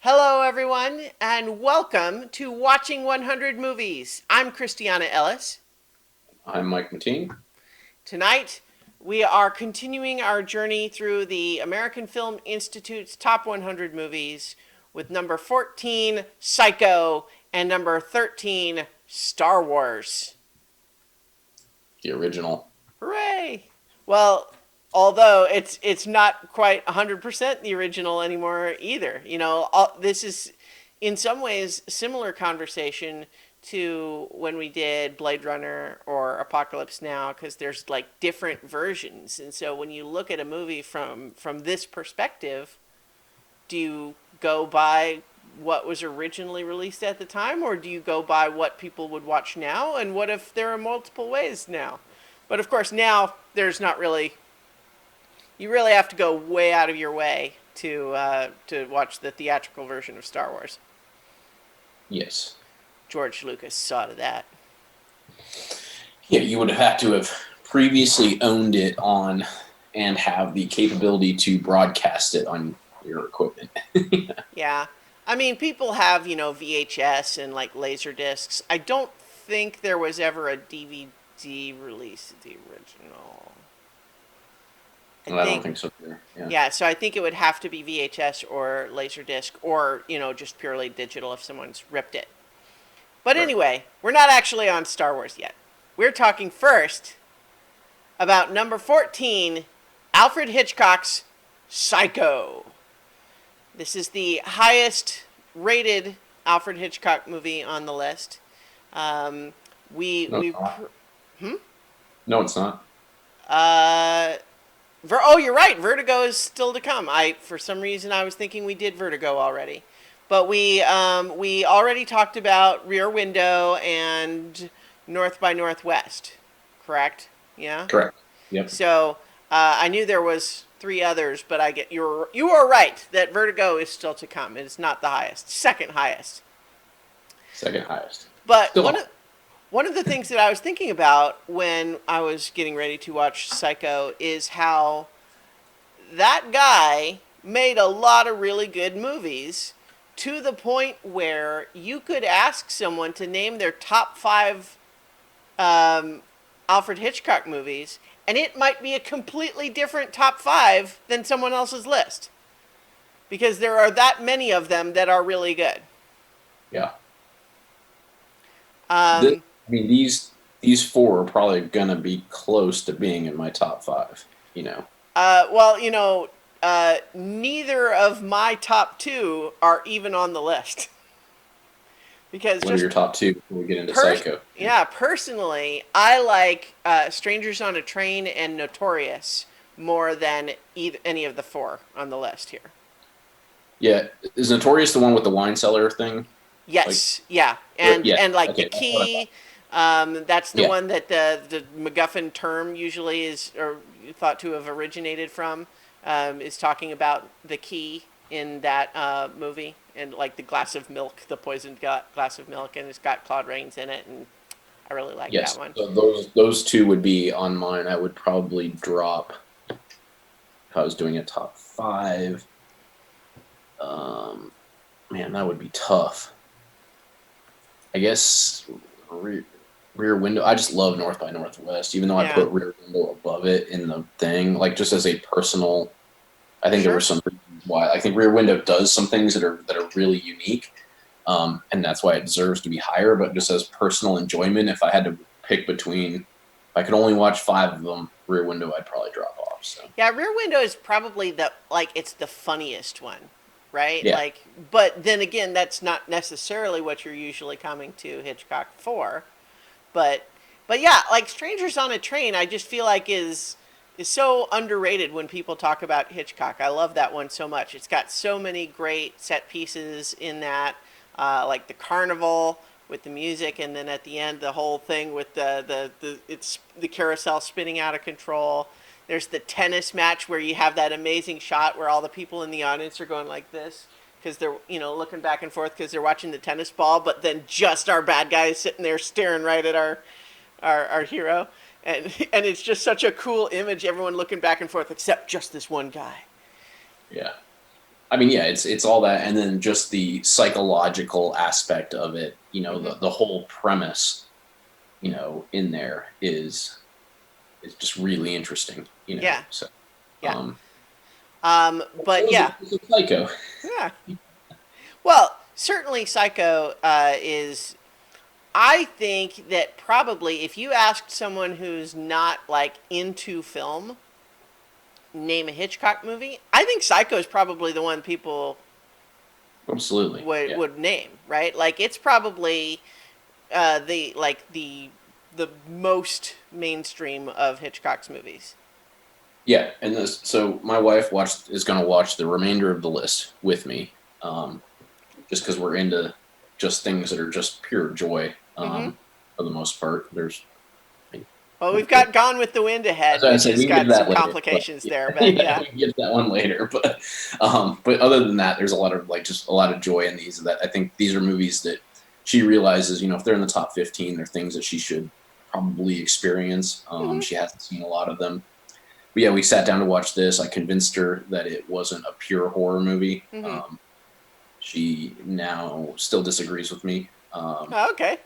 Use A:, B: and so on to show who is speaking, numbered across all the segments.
A: Hello, everyone, and welcome to Watching 100 Movies. I'm Christiana Ellis.
B: I'm Mike Mateen.
A: Tonight, we are continuing our journey through the American Film Institute's top 100 movies with number 14, Psycho, and number 13, Star Wars.
B: The original.
A: Hooray! Well, although it's not quite 100% the original anymore either. This is in some ways similar conversation to when we did Blade Runner or Apocalypse Now, because there's like different versions. And so when you look at a movie from this perspective, do you go by what was originally released at the time, or do you go by what people would watch now? And what if there are multiple ways now? But of course, now there's not really. You really have to go way out of your way to watch the theatrical version of Star Wars.
B: Yes.
A: George Lucas saw to that.
B: Yeah, you would have had to have previously owned it on and have the capability to broadcast it on your equipment.
A: Yeah, I mean, people have VHS and like laser discs. I don't think there was ever a DVD release of the original. I
B: I don't
A: think
B: think so either. Yeah.
A: Yeah, so I think it would have to be VHS or Laserdisc or, just purely digital if someone's ripped it. But
B: Right.
A: anyway, we're not actually on Star Wars yet. We're talking first about number 14, Alfred Hitchcock's Psycho. This is the highest rated Alfred Hitchcock movie on the list. Um, we
B: No, it's
A: we
B: not. No, it's not.
A: uh, Oh, you're right. Vertigo is still to come. For some reason, I was thinking we did Vertigo already, but we already talked about Rear Window and North by Northwest, correct? Yeah.
B: Correct. Yep.
A: So I knew there was three others, but you are right that Vertigo is still to come. It is not the highest, second highest.
B: Second highest.
A: But
B: Still on.
A: one of the things that I was thinking about when I was getting ready to watch Psycho is how that guy made a lot of really good movies to the point where you could ask someone to name their top five um, Alfred Hitchcock movies, and it might be a completely different top five than someone else's list because there are that many of them that are really good.
B: Yeah. This,
A: Um,
B: I mean, these four are probably gonna be close to being in my top five. You know,
A: well, neither of my top two are even on the list because
B: what are
A: just
B: your top two before we get into Psycho?
A: yeah, personally, I like Strangers on a Train and Notorious more than any of the four on the list here.
B: Yeah. Is Notorious the one with the wine cellar thing? Like,
A: Yes, yeah, and
B: yeah.
A: like the
B: Okay, that's what I thought.
A: key. That's the
B: Yeah.
A: one that the MacGuffin term usually is or thought to have originated from. Is talking about the key in that movie and like the glass of milk, the poisoned glass of milk, and it's got Claude Rains in it, and I really like that
B: Yes,
A: one.
B: so those two would be on mine. I would probably drop if I was doing a top five. Um, Man, that would be tough. I guess rear, Rear Window. I just love North by Northwest, even though I
A: Yeah,
B: put Rear Window above it in the thing. Like just as a personal, I think there were
A: sure.
B: some reasons why. I think Rear Window does some things that are really unique, and that's why it deserves to be higher. But just as personal enjoyment, if I had to pick between, if I could only watch five of them, Rear Window, I'd probably drop off. So
A: Yeah, Rear Window is probably it's the funniest one, right?
B: yeah,
A: Like, but then again, that's not necessarily what you're usually coming to Hitchcock for. But yeah, like Strangers on a Train, I just feel like is so underrated when people talk about Hitchcock. I love that one so much. It's got so many great set pieces in that, like the carnival with the music, and then at the end the whole thing with the it's the carousel spinning out of control. There's the tennis match where you have that amazing shot where all the people in the audience are going like this because they're looking back and forth because they're watching the tennis ball, but then just our bad guy is sitting there staring right at our hero, and it's just such a cool image. Everyone looking back and forth except just this one guy.
B: yeah. I mean, yeah, it's all that, and then just the psychological aspect of it.
A: Hmm.
B: The whole premise, in there is just really interesting.
A: Yeah,
B: So
A: yeah.
B: um,
A: But yeah,
B: it's a Psycho.
A: yeah. Well, certainly Psycho is. I think that probably if you asked someone who's not like into film, name a Hitchcock movie, I think Psycho is probably the one people
B: Absolutely,
A: would
B: yeah,
A: would name, right? Like it's probably the most mainstream of Hitchcock's movies.
B: yeah. And so my wife is going to watch the remainder of the list with me, um, just because we're into just things that are just pure joy.
A: Hmm.
B: For the most part, there's.
A: Well, we've got Gone with the Wind
B: As
A: ahead,
B: I
A: which
B: said,
A: has
B: we can get to
A: got some
B: that later, but
A: complications
B: yeah,
A: there. But
B: yeah,
A: yeah.
B: we can get to that one later. But other than that, there's a lot of just a lot of joy in these. That I think these are movies that she realizes, if they're in the top 15, they're things that she should probably experience.
A: Hmm.
B: She hasn't seen a lot of them. But yeah, we sat down to watch this. I convinced her that it wasn't a pure horror movie.
A: Hmm.
B: She now still disagrees with me.
A: Oh, okay.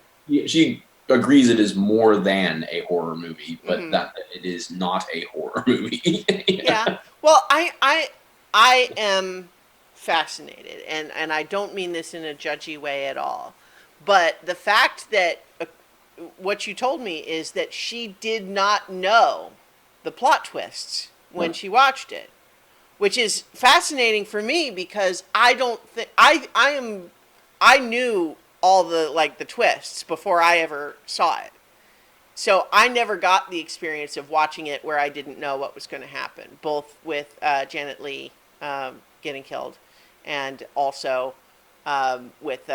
B: She agrees it is more than a horror movie, but
A: Hmm.
B: that it is not a horror movie.
A: Yeah. Well, I am fascinated, and I don't mean this in a judgy way at all, but the fact that what you told me is that she did not know the plot twists when
B: No.
A: she watched it, which is fascinating for me because I don't think I knew all the like the twists before I ever saw it. So I never got the experience of watching it where I didn't know what was going to happen, both with Janet Leigh getting killed, and also with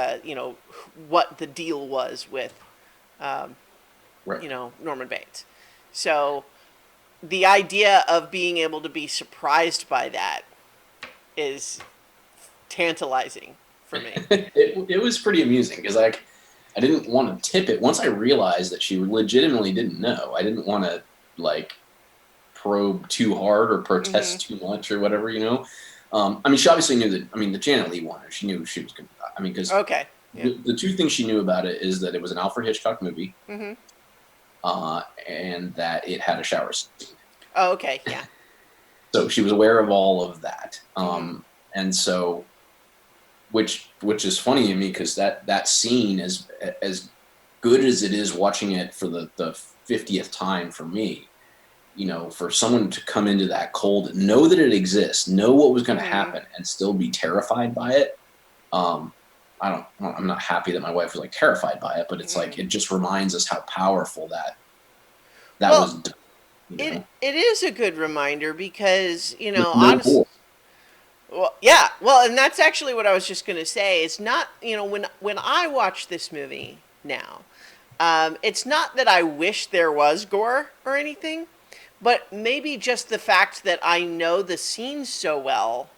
A: what the deal was with
B: Right.
A: Norman Bates. So the idea of being able to be surprised by that is tantalizing for me.
B: It was pretty amusing because I didn't want to tip it once I realized that she legitimately didn't know. I didn't want to like probe too hard or
A: Hmm.
B: protest too much or whatever. I mean, she obviously knew that. I mean, the Janet Leigh one, she knew she was going to die. I mean, because
A: Okay. Yeah.
B: the two things she knew about it is that it was an Alfred Hitchcock movie,
A: Hmm.
B: and that it had a shower scene.
A: Oh, okay. Yeah.
B: So she was aware of all of that.
A: Hmm.
B: And so, which is funny to me because that scene is as good as it is watching it for the 50th time for me. For someone to come into that cold, know that it exists, know what was going to
A: Hmm.
B: happen, and still be terrified by it. Um, I'm not happy that my wife was like terrified by it, but it's
A: Hmm.
B: like it just reminds us how powerful that
A: Well,
B: was done. You
A: it
B: know,
A: it is a good reminder because
B: with no
A: honest.
B: gore.
A: Well, yeah. Well, and that's actually what I was just going to say. It's not when I watch this movie now, it's not that I wish there was gore or anything, but maybe just the fact that I know the scene so well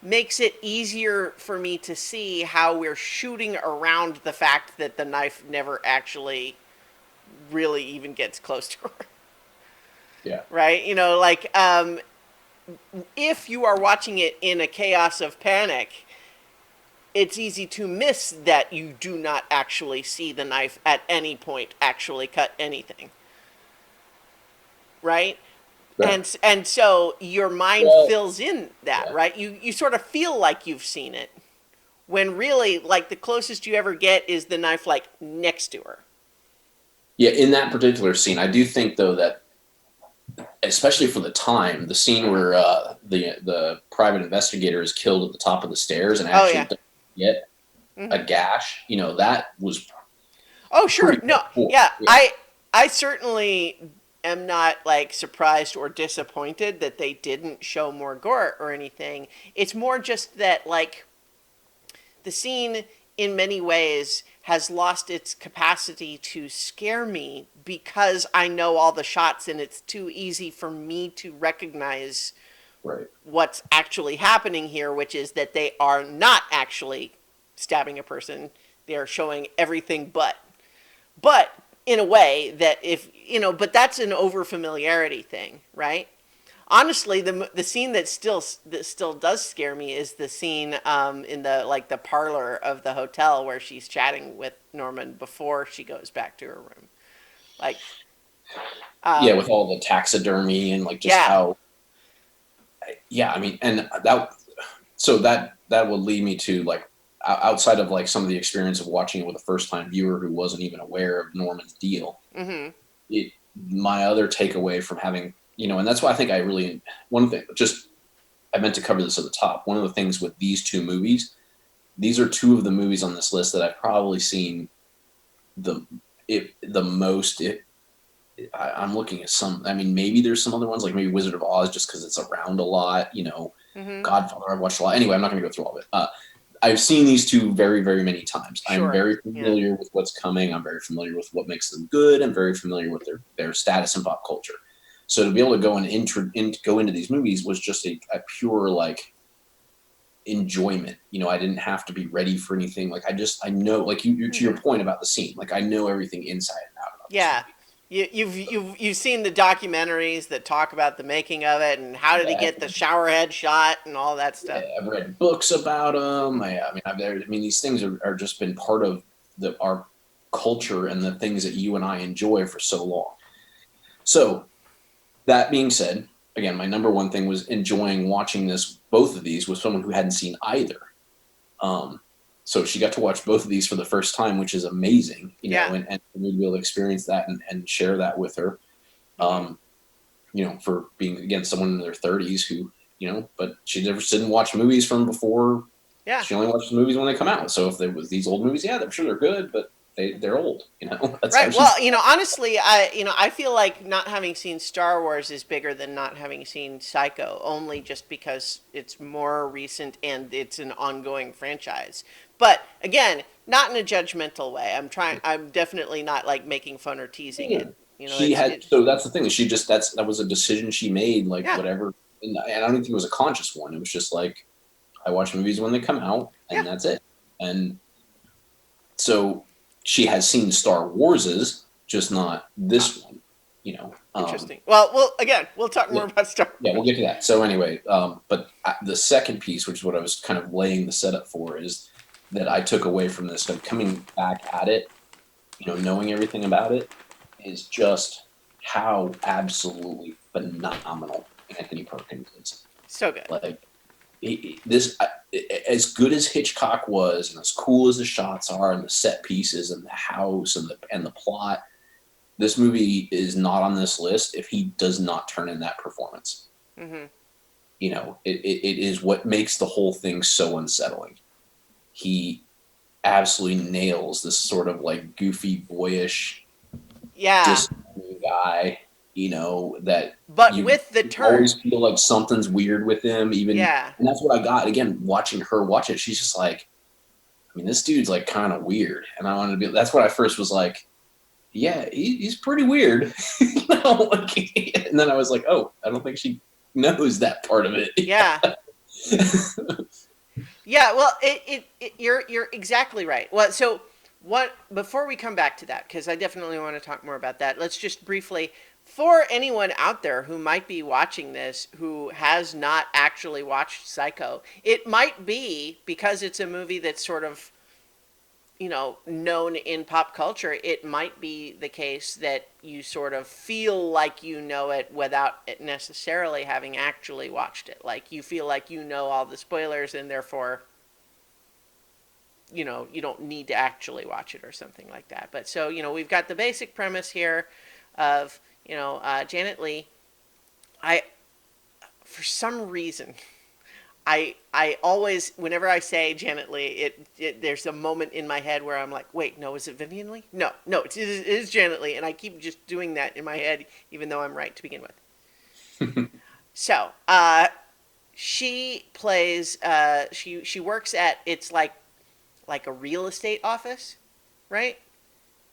A: makes it easier for me to see how we're shooting around the fact that the knife never actually really even gets close to her.
B: Yeah.
A: Right? If you are watching it in a chaos of panic, it's easy to miss that you do not actually see the knife at any point actually cut anything. Right?
B: Sure.
A: And so your mind
B: Well,
A: fills in that,
B: yeah.
A: right? You sort of feel like you've seen it when really like the closest you ever get is the knife like next to her.
B: Yeah, in that particular scene, I do think though that especially for the time, the scene
A: Mm-hmm.
B: where the private investigator is killed at the top of the stairs and
A: Oh
B: actually
A: yeah.
B: doesn't get
A: Mm-hmm.
B: a gash, that was
A: Oh sure.
B: pretty
A: No.
B: cool.
A: Yeah.
B: Yeah,
A: I certainly am not like surprised or disappointed that they didn't show more gore or anything. It's more just that like the scene in many ways has lost its capacity to scare me because I know all the shots and it's too easy for me to recognize
B: right.
A: what's actually happening here, which is that they are not actually stabbing a person. They are showing everything but in a way that if but that's an over familiarity thing, right? honestly, the scene that still does scare me is the scene in the like the parlor of the hotel where she's chatting with Norman before she goes back to her room. Like,
B: Yeah, with all the taxidermy and like just
A: yeah,
B: how, yeah, I mean, and that, so that would lead me to like outside of like some of the experience of watching it with a first time viewer who wasn't even aware of Norman's deal.
A: mm-hmm,
B: It, my other takeaway from having, and that's why I think I really, one thing, just I meant to cover this at the top. One of the things with these two movies, these are two of the movies on this list that I've probably seen the the most. I'm looking at some. I mean, maybe there's some other ones like maybe Wizard of Oz, just because it's around a lot.
A: mm-hmm,
B: Godfather I've watched a lot. Anyway, I'm not going to go through all of it. I've seen these two very, very many times. I'm
A: sure,
B: very
A: yeah,
B: familiar with what's coming. I'm very familiar with what makes them good. I'm very familiar with their status in pop culture. So to be able to go go into these movies was just a pure like enjoyment. I didn't have to be ready for anything. Like I know, like you to your
A: mm-hmm.
B: point about the scene. Like I know everything inside and out about this
A: Yeah.
B: movie.
A: You've seen the documentaries that talk about the making of it and how did he
B: Yeah,
A: get the shower head shot and all that stuff.
B: I've read books about them. I mean, these things are just been part of our culture and the things that you and I enjoy for so long. So that being said, again, my number one thing was enjoying watching both of these with someone who hadn't seen either. Um, so she got to watch both of these for the first time, which is amazing,
A: Yeah.
B: and we'd be able to experience that and share that with her.
A: Mm-hmm.
B: Um, for being again someone in their 30s who, but she never didn't watch movies from before.
A: Yeah.
B: She only watches the movies when they come out. So if there was these old movies, yeah, I'm sure they're good, but they're old. That's how
A: Right.
B: she's.
A: Well, honestly, I feel like not having seen Star Wars is bigger than not having seen Psycho, only just because it's more recent and it's an ongoing franchise. But again, not in a judgmental way. I'm definitely not like making fun or teasing
B: Yeah.
A: it.
B: She
A: It's
B: had, so that's the thing. She just, that was a decision she made, like
A: yeah,
B: whatever. And I don't think it was a conscious one. It was just like, I watch movies when they come out
A: yeah.
B: and that's it. And so she has seen Star Wars's, just not
A: Ah,
B: this one,
A: interesting. Well, again, we'll talk
B: yeah,
A: more about Star
B: yeah, we'll
A: Wars.
B: get to that. So anyway, but the second piece, which is what I was kind of laying the setup for, is that I took away from this, kind of coming back at it, knowing everything about it, is just how absolutely phenomenal Anthony Perkins is.
A: So good.
B: Like this, as good as Hitchcock was, and as cool as the shots are, and the set pieces, and the house, and the plot, this movie is not on this list if he does not turn in that performance.
A: Hmm.
B: It is what makes the whole thing so unsettling. He absolutely nails this sort of like goofy, boyish,
A: Yeah,
B: disappointing guy, that
A: but
B: you
A: with the turn.
B: always feel like something's weird with him, even,
A: Yeah,
B: and that's what I got. Again, watching her watch it, she's just like, I mean, this dude's like kind of weird. And I wanted to be, that's what I first was like, yeah, he's pretty weird. And then I was like, oh, I don't think she knows that part of it.
A: yeah. Yeah, well, you're exactly right. Well, so what before we come back to that, because I definitely want to talk more about that. Let's just briefly, for anyone out there who might be watching this who has not actually watched Psycho, it might be because it's a movie that's sort of known in pop culture. It might be the case that you sort of feel like you know it without it necessarily having actually watched it. Like you feel like you know all the spoilers and therefore you don't need to actually watch it or something like that. But so we've got the basic premise here of Janet Leigh. I For some reason I always, whenever I say Janet Leigh, there's a moment in my head where I'm like, wait, no, is it Vivian Leigh? No, it is Janet Leigh, and I keep just doing that in my head, even though I'm right to begin with. So, she plays, she works at, it's like a real estate office, right?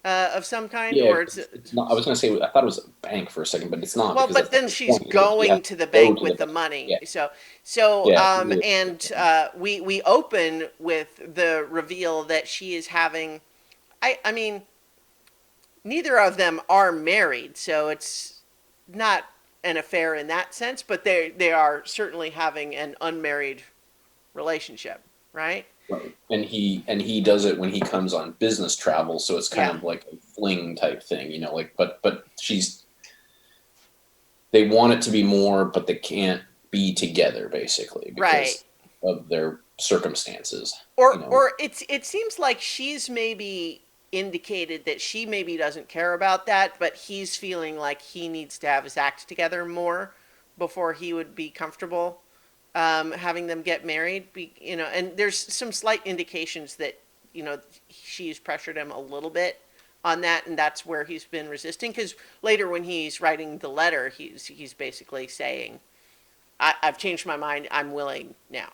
A: Of some kind,
B: Yeah,
A: or
B: it's not. I was gonna say I thought it was a bank for a second, but it's not
A: well,
B: because
A: but
B: that's the
A: then
B: whole
A: she's
B: point. Is that you have
A: going
B: to
A: to the
B: go
A: bank
B: to the
A: with the
B: bank.
A: money.
B: Yeah,
A: So
B: yeah, it's a real
A: and
B: estate.
A: we open with the reveal that she is having. I mean, neither of them are married, so it's not an affair in that sense, but they are certainly having an unmarried relationship, right?
B: Right. And he does it when he comes on business travel, so it's kind
A: Yeah.
B: of like a fling type thing, like but they want it to be more, but they can't be together basically
A: Right.
B: because of their circumstances,
A: Or it seems like she's maybe indicated that she maybe doesn't care about that, but he's feeling like he needs to have his act together more before he would be comfortable having them get married. And there's some slight indications that she's pressured him a little bit on that, and that's where he's been resisting. Because later, when he's writing the letter, he's basically saying, I've changed my mind. I'm willing now."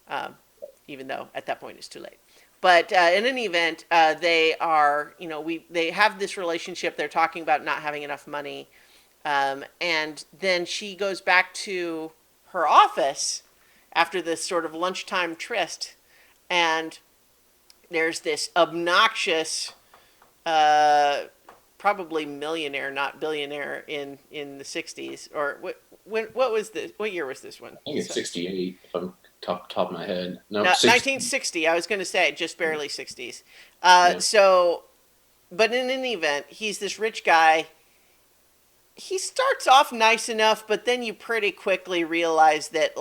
A: Um, Even though at that point it's too late. But in any event, they are, they have this relationship. They're talking about not having enough money. And then she goes back to her office after this sort of lunchtime tryst. And there's this obnoxious, uh, probably millionaire, not billionaire in the 60s. Or what was this? What year was this one?
B: I think it's 68 if I'm top of my head. No,
A: No,
B: 60.
A: 1960. I was going to say just barely 60s.
B: Yeah.
A: But in any event, he's this rich guy. He starts off nice enough, but then you pretty quickly realize that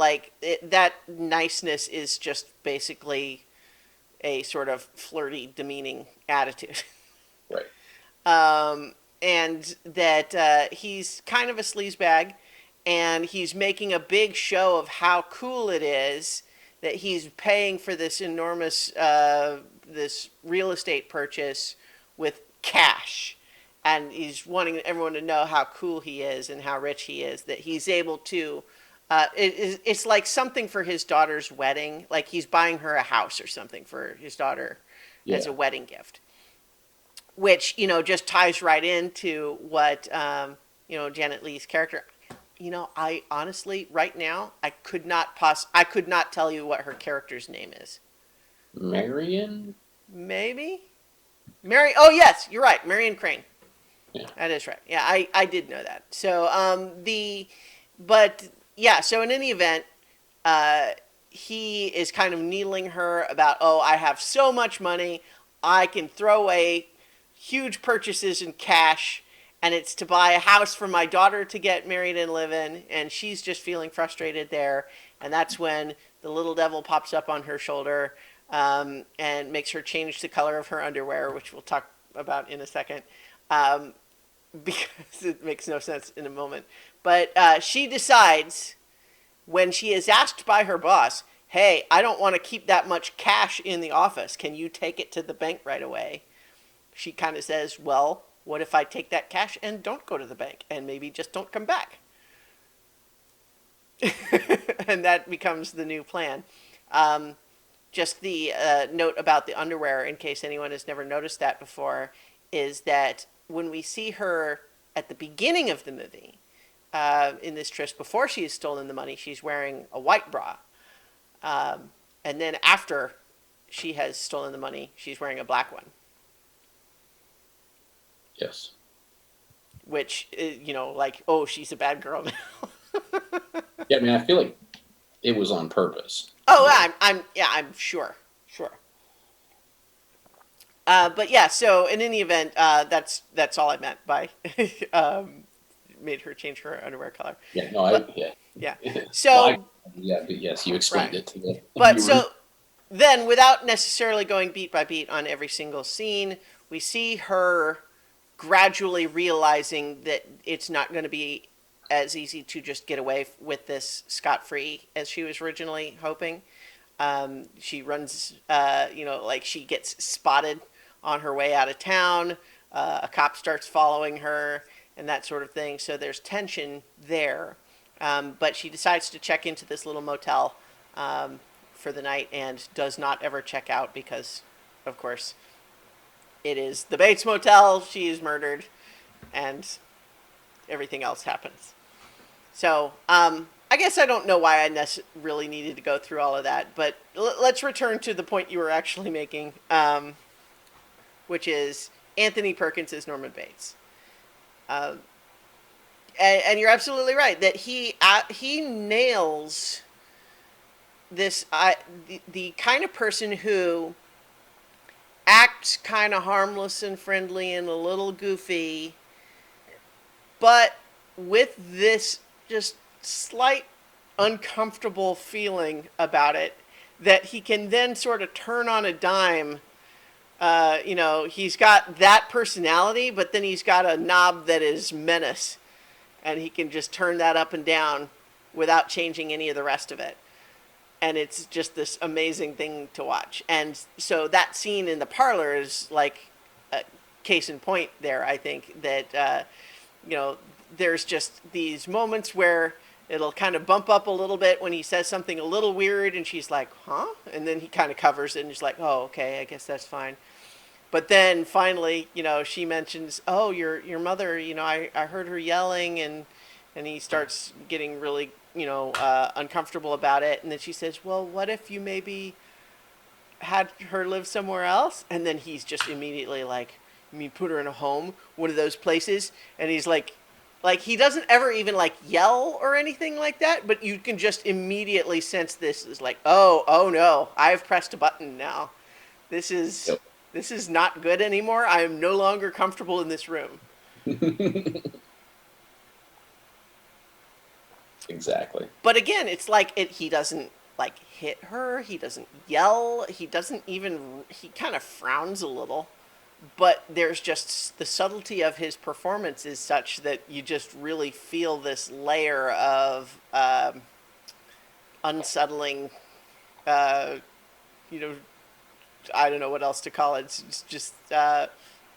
A: that niceness is just basically a sort of flirty, demeaning attitude.
B: Right.
A: And that he's kind of a sleazebag, and he's making a big show of how cool it is that he's paying for this enormous this real estate purchase with cash, and he's wanting everyone to know how cool he is and how rich he is, that he's able to. It's like something for his daughter's wedding, like he's buying her a house or something for his daughter as
B: Yeah.
A: a wedding gift, which just ties right into what Janet Leigh's character. I honestly, right now, I could not tell you what her character's name is.
B: Marion?
A: Maybe Mary. Oh yes, you're right, Marion Crane.
B: Yeah.
A: That is right. Yeah, I did know that. So but yeah. So in any event, he is kind of needling her about, oh, I have so much money, I can throw away huge purchases in cash, and it's to buy a house for my daughter to get married and live in, and she's just feeling frustrated there. And that's when the little devil pops up on her shoulder, and makes her change the color of her underwear, which we'll talk about in a second, um, because it makes no sense in a moment. But she decides, when she is asked by her boss, hey, I don't want to keep that much cash in the office, can you take it to the bank right away? She kind of says, well, what if I take that cash and don't go to the bank and maybe just don't come back? And that becomes the new plan. Just the note about the underwear, in case anyone has never noticed that before, is that when we see her at the beginning of the movie, in this tryst, before she has stolen the money, she's wearing a white bra. And then after she has stolen the money, she's wearing a black one.
B: Yes.
A: Which, like, oh, she's a bad girl now.
B: Yeah, I mean, I feel like it was on purpose.
A: Oh, I'm sure. But yeah, so in any event, that's all I meant by made her change her underwear color.
B: Yeah, no,
A: But
B: yeah.
A: yeah,
B: No,
A: so
B: yeah, but yes, you explained
A: right.
B: it to the
A: But
B: viewers.
A: so then, without necessarily going beat by beat on every single scene, we see her gradually realizing that it's not going to be as easy to just get away with this scot-free as she was originally hoping. She runs, like she gets spotted on her way out of town. A cop starts following her and that sort of thing. So there's tension there. But she decides to check into this little motel for the night and does not ever check out because, of course, it is the Bates Motel. She is murdered and everything else happens. So, I guess I don't know why I really needed to go through all of that, but let's return to the point you were actually making, which is Anthony Perkins as Norman Bates. and you're absolutely right that he nails this the kind of person who acts kind of harmless and friendly and a little goofy, but with this just slight uncomfortable feeling about it that he can then sort of turn on a dime. He's got that personality, but then he's got a knob that is menace, and he can just turn that up and down without changing any of the rest of it. And it's just this amazing thing to watch. And so that scene in the parlor is like a case in point there. I think that you know there's just these moments where it'll kind of bump up a little bit when he says something a little weird, and she's like, "Huh?" And then he kind of covers it, and she's like, "Oh, okay, I guess that's fine." But then finally, she mentions, "Oh, your mother. I heard her yelling," and he starts getting really uncomfortable about it. And then she says, "Well, what if you maybe had her live somewhere else?" And then he's just immediately like, "You mean put her in a home, one of those places?" And he's like he doesn't ever even like yell or anything like that, but you can just immediately sense this is like, oh no, I've pressed a button now. This is
B: Yep.
A: this is not good anymore. I am no longer comfortable in this room.
B: Exactly.
A: But again, it's like he doesn't like hit her, he doesn't yell, he kind of frowns a little, but there's just the subtlety of his performance is such that you just really feel this layer of unsettling, uh, you know, I don't know what else to call it. It's just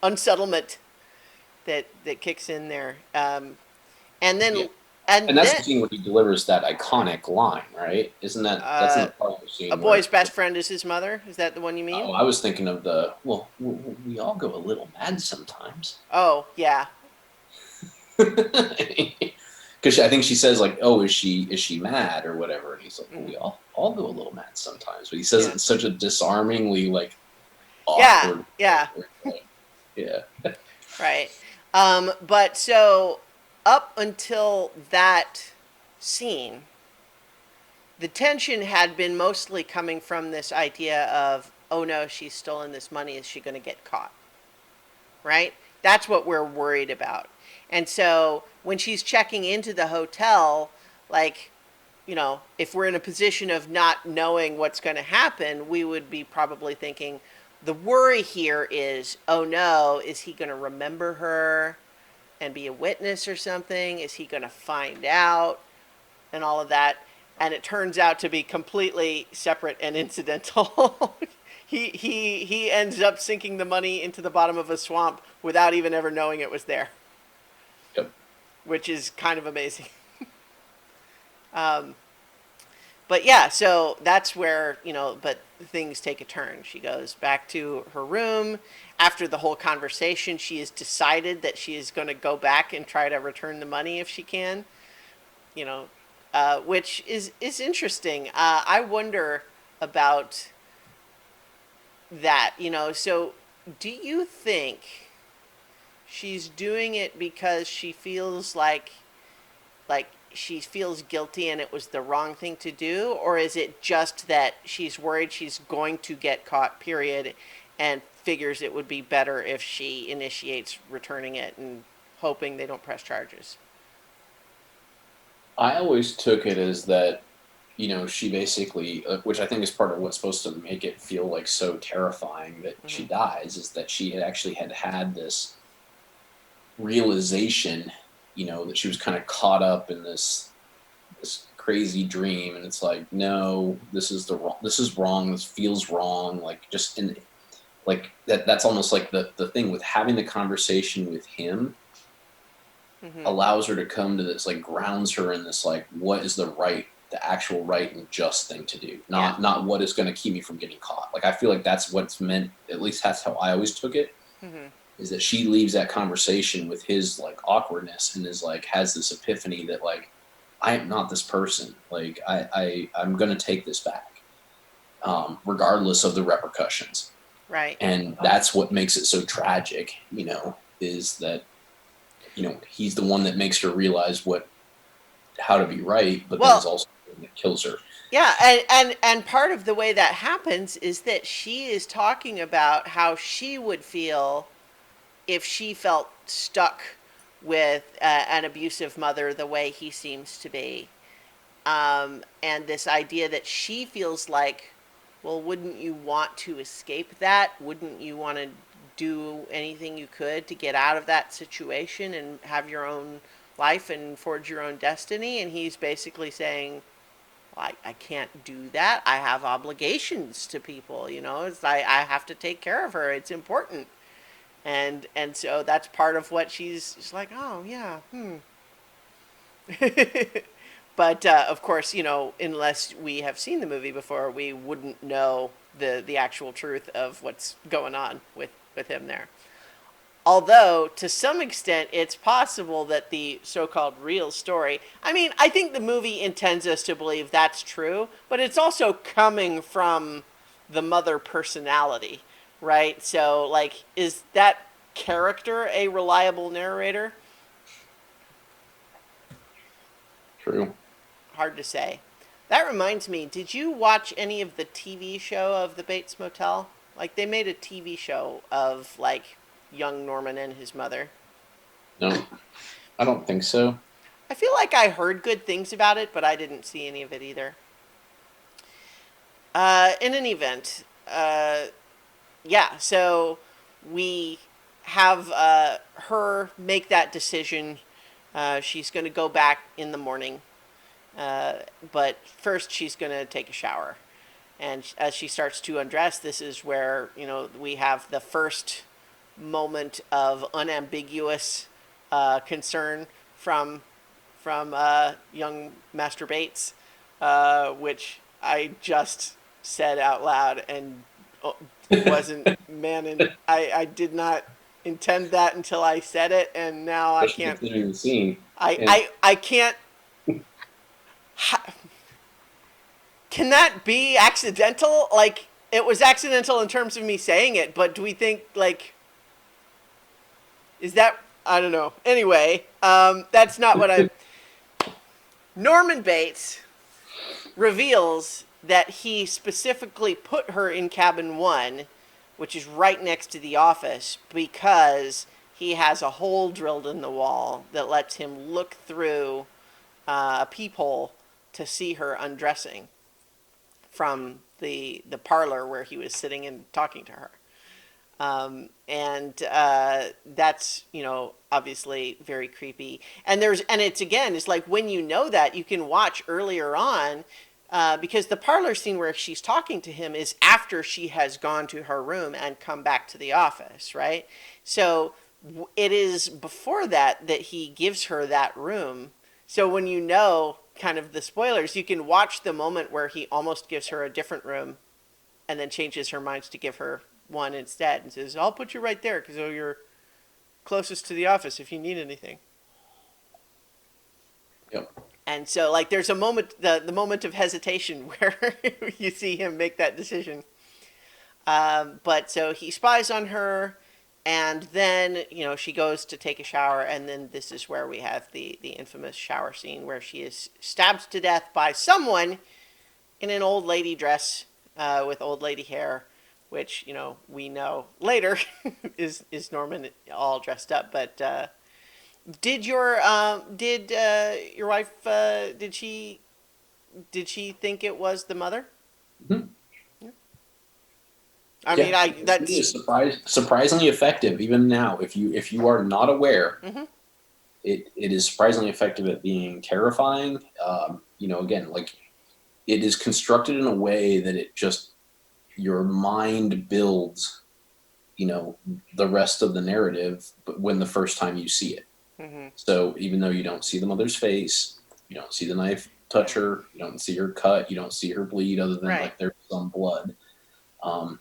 A: unsettlement that kicks in there, and
B: Yeah.
A: then
B: And
A: and
B: that's
A: then
B: the scene where he delivers that iconic line, right? Isn't that's in
A: uh,
B: the part of the
A: a
B: scene
A: boy's
B: where,
A: best friend is his mother. Is that the one you mean?
B: oh, I was thinking of the, well, we all go a little mad sometimes.
A: Oh yeah,
B: Because I think she says like, "Oh, is she mad or whatever?" And he's like, "Well,
A: mm,
B: we all go a little mad sometimes," but he says it
A: yeah,
B: in such a disarmingly like
A: yeah,
B: awkward
A: yeah.
B: way. Yeah,
A: Right. But so up until that scene, the tension had been mostly coming from this idea of, oh no, she's stolen this money. Is she going to get caught? Right? That's what we're worried about. And so when she's checking into the hotel, like, if we're in a position of not knowing what's going to happen, we would be probably thinking, the worry here is, oh no, is he going to remember her and be a witness or something? Is he going to find out and all of that? And it turns out to be completely separate and incidental. He ends up sinking the money into the bottom of a swamp without even ever knowing it was there,
B: yep,
A: which is kind of amazing. Um, but yeah, so that's where, but things take a turn. She goes back to her room. After the whole conversation, she has decided that she is going to go back and try to return the money if she can, you know, which is interesting. I wonder about that, So do you think she's doing it because she feels like she feels guilty and it was the wrong thing to do, or is it just that she's worried she's going to get caught, period, and figures it would be better if she initiates returning it and hoping they don't press charges?
B: I always took it as that, she basically, which I think is part of what's supposed to make it feel like so terrifying that she
A: Mm-hmm.
B: dies, is that she had actually had this realization, that she was kind of caught up in this crazy dream, and it's like, no, this is wrong, this feels wrong, like just in like that's almost like the thing with having the conversation with him
A: Mm-hmm.
B: allows her to come to this, like grounds her in this, like, what is the actual right and just thing to do,
A: Yeah.
B: not what is going to keep me from getting caught. Like, I feel like that's what's meant, at least that's how I always took it,
A: Mm-hmm.
B: is that she leaves that conversation with his like awkwardness and is like, has this epiphany that like, I am not this person, like I'm going to take this back, regardless of the repercussions.
A: Right.
B: And that's what makes it so tragic, is that he's the one that makes her realize how to be right, but then is
A: Well,
B: also the one that kills her.
A: yeah, and part of the way that happens is that she is talking about how she would feel if she felt stuck with an abusive mother the way he seems to be. And this idea that she feels like, well, wouldn't you want to escape that? Wouldn't you want to do anything you could to get out of that situation and have your own life and forge your own destiny? And he's basically saying, well, I can't do that. I have obligations to people, I have to take care of her. It's important. And so that's part of what she's like, oh yeah, But of course, unless we have seen the movie before, we wouldn't know the actual truth of what's going on with him there. Although, to some extent, it's possible that the so called real story, I mean, I think the movie intends us to believe that's true, but it's also coming from the mother personality, right? So, like, is that character a reliable narrator?
B: True.
A: Hard to say. That reminds me, did you watch any of the TV show of the Bates Motel? Like, they made a TV show of, like, young Norman and his mother.
B: No, I don't think so.
A: I feel like I heard good things about it, but I didn't see any of it either. In any event, yeah, so we have her make that decision. She's going to go back in the morning, but first she's going to take a shower. And as she starts to undress, this is where, we have the first moment of unambiguous concern from young Master Bates, which I just said out loud and wasn't man, and I did not intend that until I said it, and now I
B: Especially
A: can't.
B: considering the scene.
A: I
B: And
A: I I can't. Can that be accidental? Like, it was accidental in terms of me saying it, but do we think, like, is that, I don't know. Anyway, that's not what I. Norman Bates reveals that he specifically put her in cabin 1, which is right next to the office, because he has a hole drilled in the wall that lets him look through a peephole to see her undressing from the parlor where he was sitting and talking to her. And that's, obviously very creepy. And it's, again, it's like, when you know that, you can watch earlier on, because the parlor scene where she's talking to him is after she has gone to her room and come back to the office, right? So it is before that he gives her that room. So when kind of the spoilers, you can watch the moment where he almost gives her a different room and then changes her mind to give her one instead and says, I'll put you right there because you're closest to the office if you need anything.
B: yep.
A: And so, like, there's a moment, the moment of hesitation where you see him make that decision. But so he spies on her, and then, she goes to take a shower, and then this is where we have the infamous shower scene where she is stabbed to death by someone in an old lady dress with old lady hair, which, we know later is Norman all dressed up. But did your wife did she think it was the mother?
B: Mhm.
A: I
B: Yeah,
A: mean,
B: it is surprisingly effective even now. If you are not aware,
A: Mhm.
B: it is surprisingly effective at being terrifying. Again, like, it is constructed in a way that it just your mind builds, the rest of the narrative, but when the first time you see it.
A: Mhm.
B: So even though you don't see the mother's face, you don't see the knife touch her, you don't see her cut, you don't see her bleed, other than
A: Right.
B: like there's some blood. Um,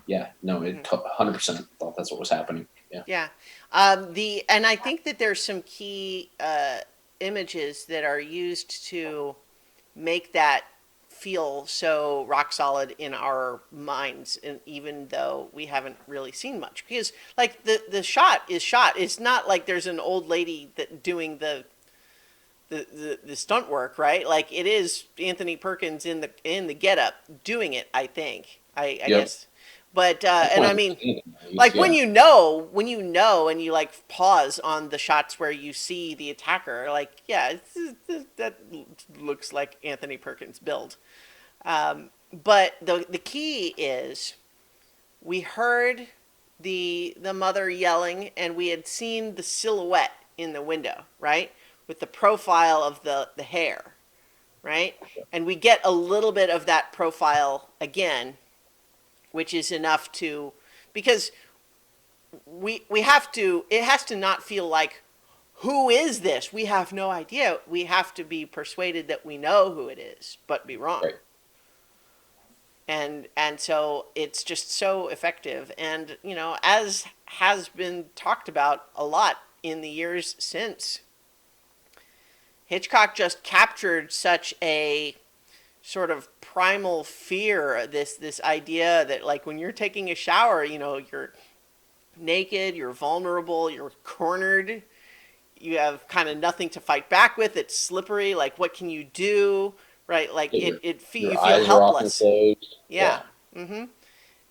B: yeah, no, it
A: Mhm.
B: 100% thought that's what was happening. Yeah.
A: Yeah. And I think that there's some key images that are used to make that feel so rock solid in our minds, and even though we haven't really seen much, because like the shot is shot. It's not like there's an old lady that doing the stunt work, right? Like it is Anthony Perkins in the getup doing it. I think. I
B: Yep.
A: guess, but
B: That's
A: and
B: my
A: I mean,
B: understanding, at least,
A: like
B: yeah.
A: when you know, and you like pause on the shots where you see the attacker, like yeah, that looks like Anthony Perkins' build. But the key is we heard the mother yelling, and we had seen the silhouette in the window, right, with the profile of the hair, right, and we get a little bit of that profile again, which is enough to, because we have to, it has to not feel like, who is this? We have no idea. We have to be persuaded that we know who it is, but be wrong.
B: Right.
A: And so it's just so effective. And you know, as has been talked about a lot in the years since, Hitchcock just captured such a sort of primal fear, this idea that like when you're taking a shower, you know, you're naked, you're vulnerable, you're cornered, you have kind of nothing to fight back with, it's slippery, like what can you do, right? Like
B: Yeah,
A: you
B: your
A: feel
B: eyes are often
A: helpless.
B: closed.
A: Yeah.
B: Yeah.
A: Mm-hmm.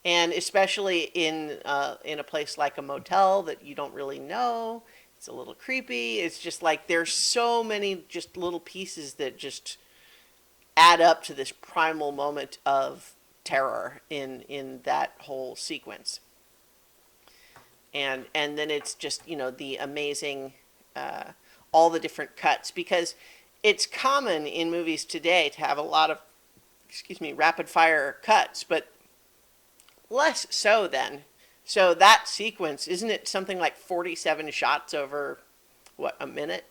A: And especially in a place like a motel that you don't really know, it's a little creepy. It's just like there's so many just little pieces that just add up to this primal moment of terror in that whole sequence. And then it's just, you know, the amazing all the different cuts, because it's common in movies today to have a lot of, excuse me, rapid fire cuts, but less so then. So that sequence, isn't it something like 47 shots over what, a minute?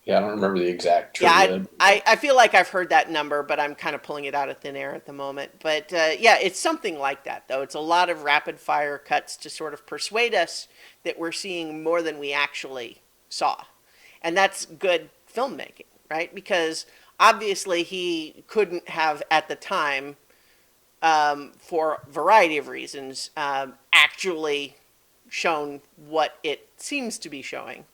B: Yeah, I don't remember the exact
A: Yeah,
B: trivia.
A: I feel like I've heard that number, but I'm kind of pulling it out of thin air at the moment. But yeah, it's something like that, though. It's a lot of rapid fire cuts to sort of persuade us that we're seeing more than we actually saw. And that's good filmmaking, right? Because obviously he couldn't have, at the time, for a variety of reasons, actually shown what it seems to be showing.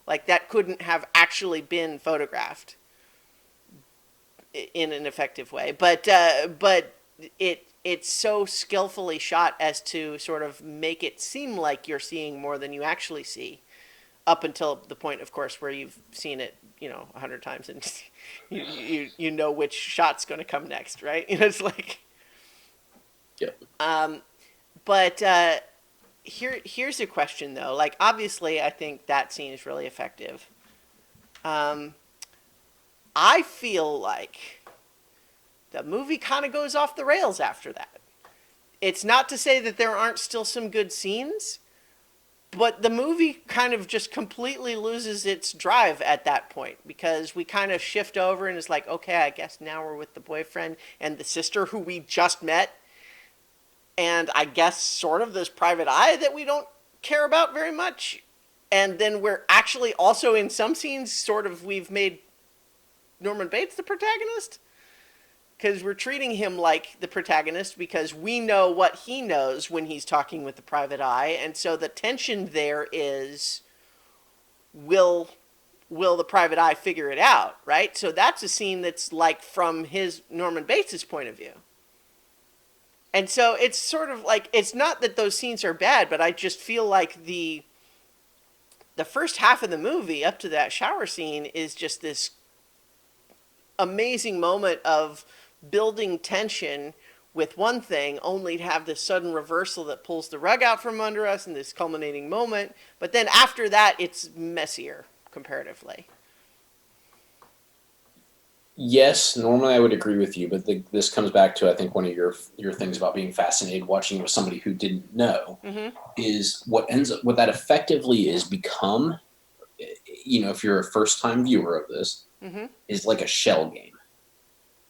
A: Like that couldn't have actually been photographed in an effective way. But it's so skillfully shot as to sort of make it seem like you're seeing more than you actually see, up until the point, of course, where you've seen it, you know, 100 times, and you know which shot's going to come next, right? You know, it's like.
B: Yep.
A: But here's a question though. Like obviously, I think that scene is really effective. I feel like the movie kind of goes off the rails after that. It's not to say that there aren't still some good scenes, but the movie kind of just completely loses its drive at that point, because we kind of shift over and it's like, okay, I guess now we're with the boyfriend and the sister who we just met, and I guess sort of this private eye that we don't care about very much. And then we're actually also in some scenes sort of, we've made Norman Bates the protagonist, because we're treating him like the protagonist because we know what he knows when he's talking with the private eye. And so the tension there is, will the private eye figure it out, right? So that's a scene that's like from his Norman Bates's point of view. And so it's sort of like, it's not that those scenes are bad, but I just feel like the first half of the movie up to that shower scene is just this amazing moment of building tension with one thing, only to have this sudden reversal that pulls the rug out from under us in this culminating moment. But then after that, it's messier comparatively.
B: Yes, normally I would agree with you, but this comes back to, I think, one of your things about being fascinated watching with somebody who didn't know,
A: Mm-hmm.
B: is what that effectively is become. You know, if you're a first time viewer of this,
A: Mm-hmm.
B: is like a shell game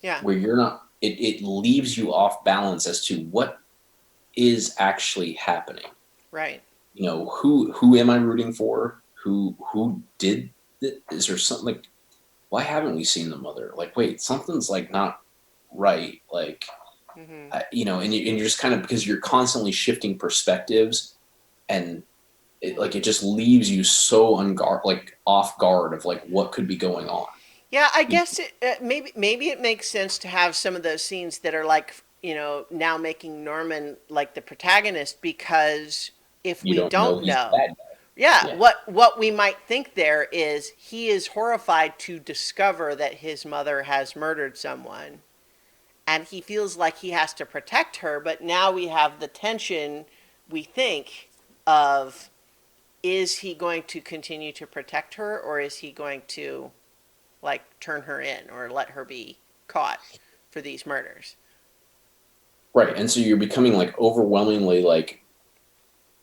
A: Yeah.
B: where you're not. It leaves you off balance as to what is actually happening.
A: Right.
B: You know, who am I rooting for? Who did it? Is there something like, why haven't we seen the mother? Like, wait, something's like not right. Like,
A: Hmm.
B: and you're just kind of, because you're constantly shifting perspectives, and it just leaves you so like off guard of like what could be going on.
A: Yeah, I
B: You,
A: guess maybe it makes sense to have some of those scenes that are like, now making Norman like the protagonist, because if
B: you
A: we
B: don't know
A: don't
B: he's the
A: know,
B: bad guy.
A: yeah,
B: Yeah.
A: what we might think there is he is horrified to discover that his mother has murdered someone, and he feels like he has to protect her, but now we have the tension, we think, of, is he going to continue to protect her, or is he going to like turn her in or let her be caught for these murders?
B: Right. And so you're becoming like overwhelmingly like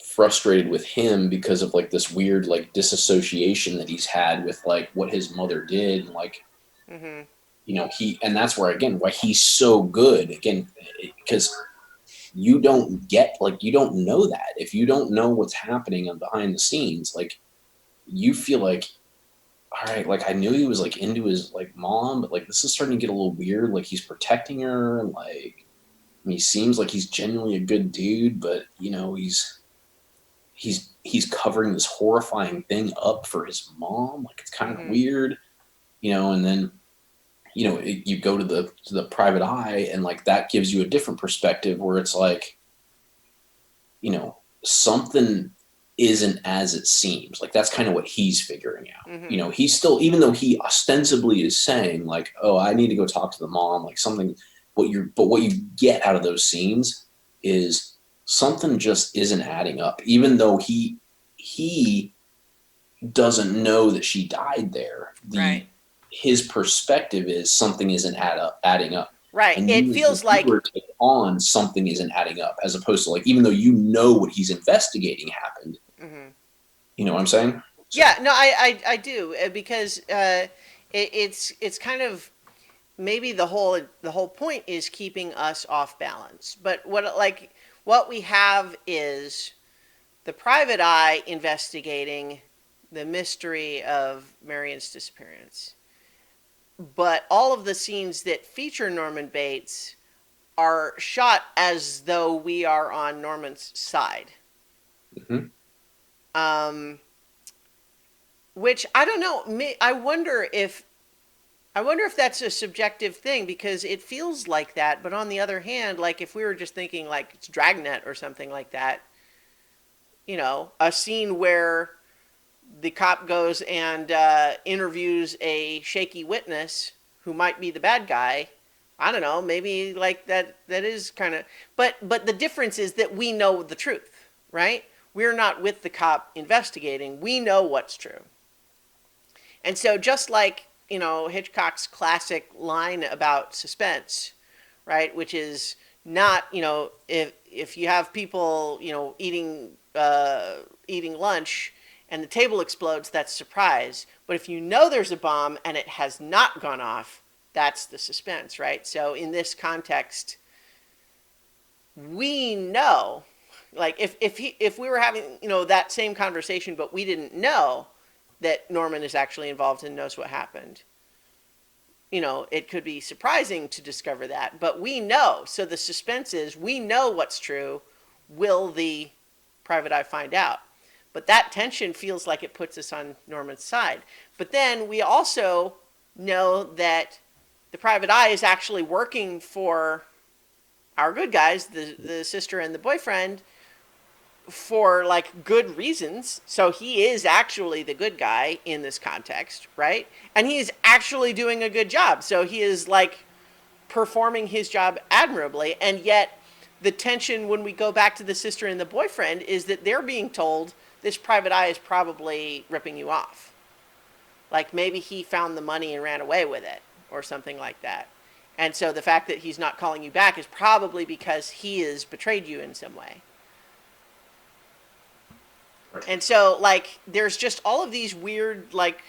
B: frustrated with him because of like this weird like disassociation that he's had with like what his mother did, and like,
A: Hmm.
B: and that's where again why he's so good again, because you don't know that if you don't know what's happening on behind the scenes. Like, you feel like, all right, like I knew he was like into his like mom, but like this is starting to get a little weird. Like, he's protecting her, and like, I mean, he seems like he's genuinely a good dude, but he's covering this horrifying thing up for his mom. Like, it's kind of
A: Hmm.
B: weird, and then you go to the private eye, and like that gives you a different perspective where it's like, something isn't as it seems. Like, that's kind of what he's figuring out.
A: Hmm.
B: He's still, even though he ostensibly is saying like, oh, I need to go talk to the mom, like something, what you get out of those scenes is something just isn't adding up, even though he doesn't know that she died there.
A: Right.
B: His perspective is something isn't adding up.
A: Right.
B: And
A: It
B: you as the
A: feels like,
B: viewer take on something isn't adding up, as opposed to like, even though you know what he's investigating happened.
A: mhm.
B: You know what I'm saying?
A: Yeah,
B: So
A: no, I do, because it's kind of, maybe the whole point is keeping us off balance. But what we have is the private eye investigating the mystery of Marion's disappearance. But all of the scenes that feature Norman Bates are shot as though we are on Norman's side.
B: mhm.
A: Um, which I don't know. I wonder if that's a subjective thing, because it feels like that. But on the other hand, like if we were just thinking like it's Dragnet or something like that, a scene where the cop goes and interviews a shaky witness who might be the bad guy. I don't know, maybe like that is kind of, but the difference is that we know the truth, right? We're not with the cop investigating. We know what's true. And so just like, Hitchcock's classic line about suspense, right, which is not, if you have people, eating lunch and the table explodes, that's surprise. But if you know there's a bomb and it has not gone off, that's the suspense, right? So in this context, we know, like if we were having, that same conversation, but we didn't know that Norman is actually involved and knows what happened, it could be surprising to discover that, but we know. So the suspense is, we know what's true. Will the private eye find out? But that tension feels like it puts us on Norman's side. But then we also know that the private eye is actually working for our good guys, the sister and the boyfriend, for like good reasons. So he is actually the good guy in this context, right? And he is actually doing a good job. So he is like performing his job admirably. And yet the tension when we go back to the sister and the boyfriend is that they're being told this private eye is probably ripping you off. Like maybe he found the money and ran away with it or something like that. And so the fact that he's not calling you back is probably because he has betrayed you in some way. And so, like, there's just all of these weird, like,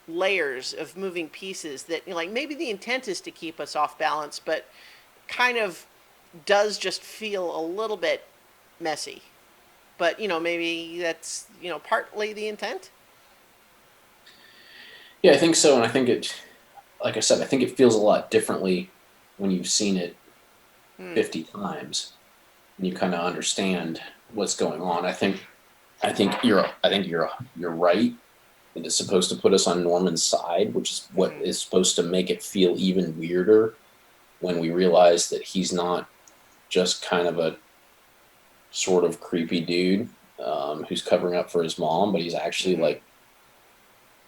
A: layers of moving pieces that, like, maybe the intent is to keep us off balance, but kind of does just feel a little bit messy. But, maybe that's, partly the intent.
B: Yeah, I think so, and I think it, like I said, I think it feels a lot differently when you've seen it
A: Hmm.
B: 50 times and you kind of understand what's going on. I think you're right. It is supposed to put us on Norman's side, which is what
A: Hmm.
B: is supposed to make it feel even weirder when we realize that he's not just kind of a sort of creepy dude who's covering up for his mom, but he's actually
A: Hmm.
B: like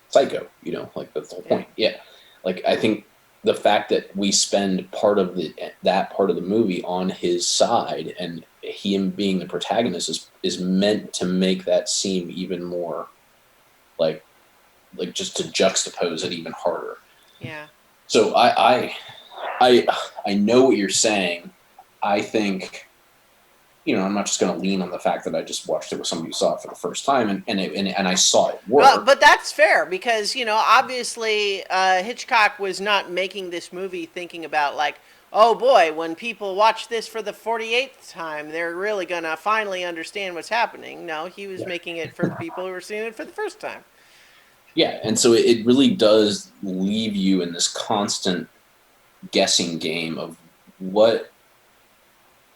B: psycho, like that's the whole
A: Yeah.
B: point. Yeah. Like I think the fact that we spend part of that part of the movie on his side and him being the protagonist is meant to make that seem even more like just to juxtapose it even harder.
A: Yeah.
B: So I know what you're saying. I think I'm not just going to lean on the fact that I just watched it with somebody who saw it for the first time and I saw it
A: Well,
B: work.
A: but that's fair because, obviously Hitchcock was not making this movie thinking about, like, oh boy, when people watch this for the 48th time, they're really going to finally understand what's happening. No, he was
B: Yeah.
A: making it for the people who were seeing it for the first time.
B: Yeah. And so it really does leave you in this constant guessing game of what,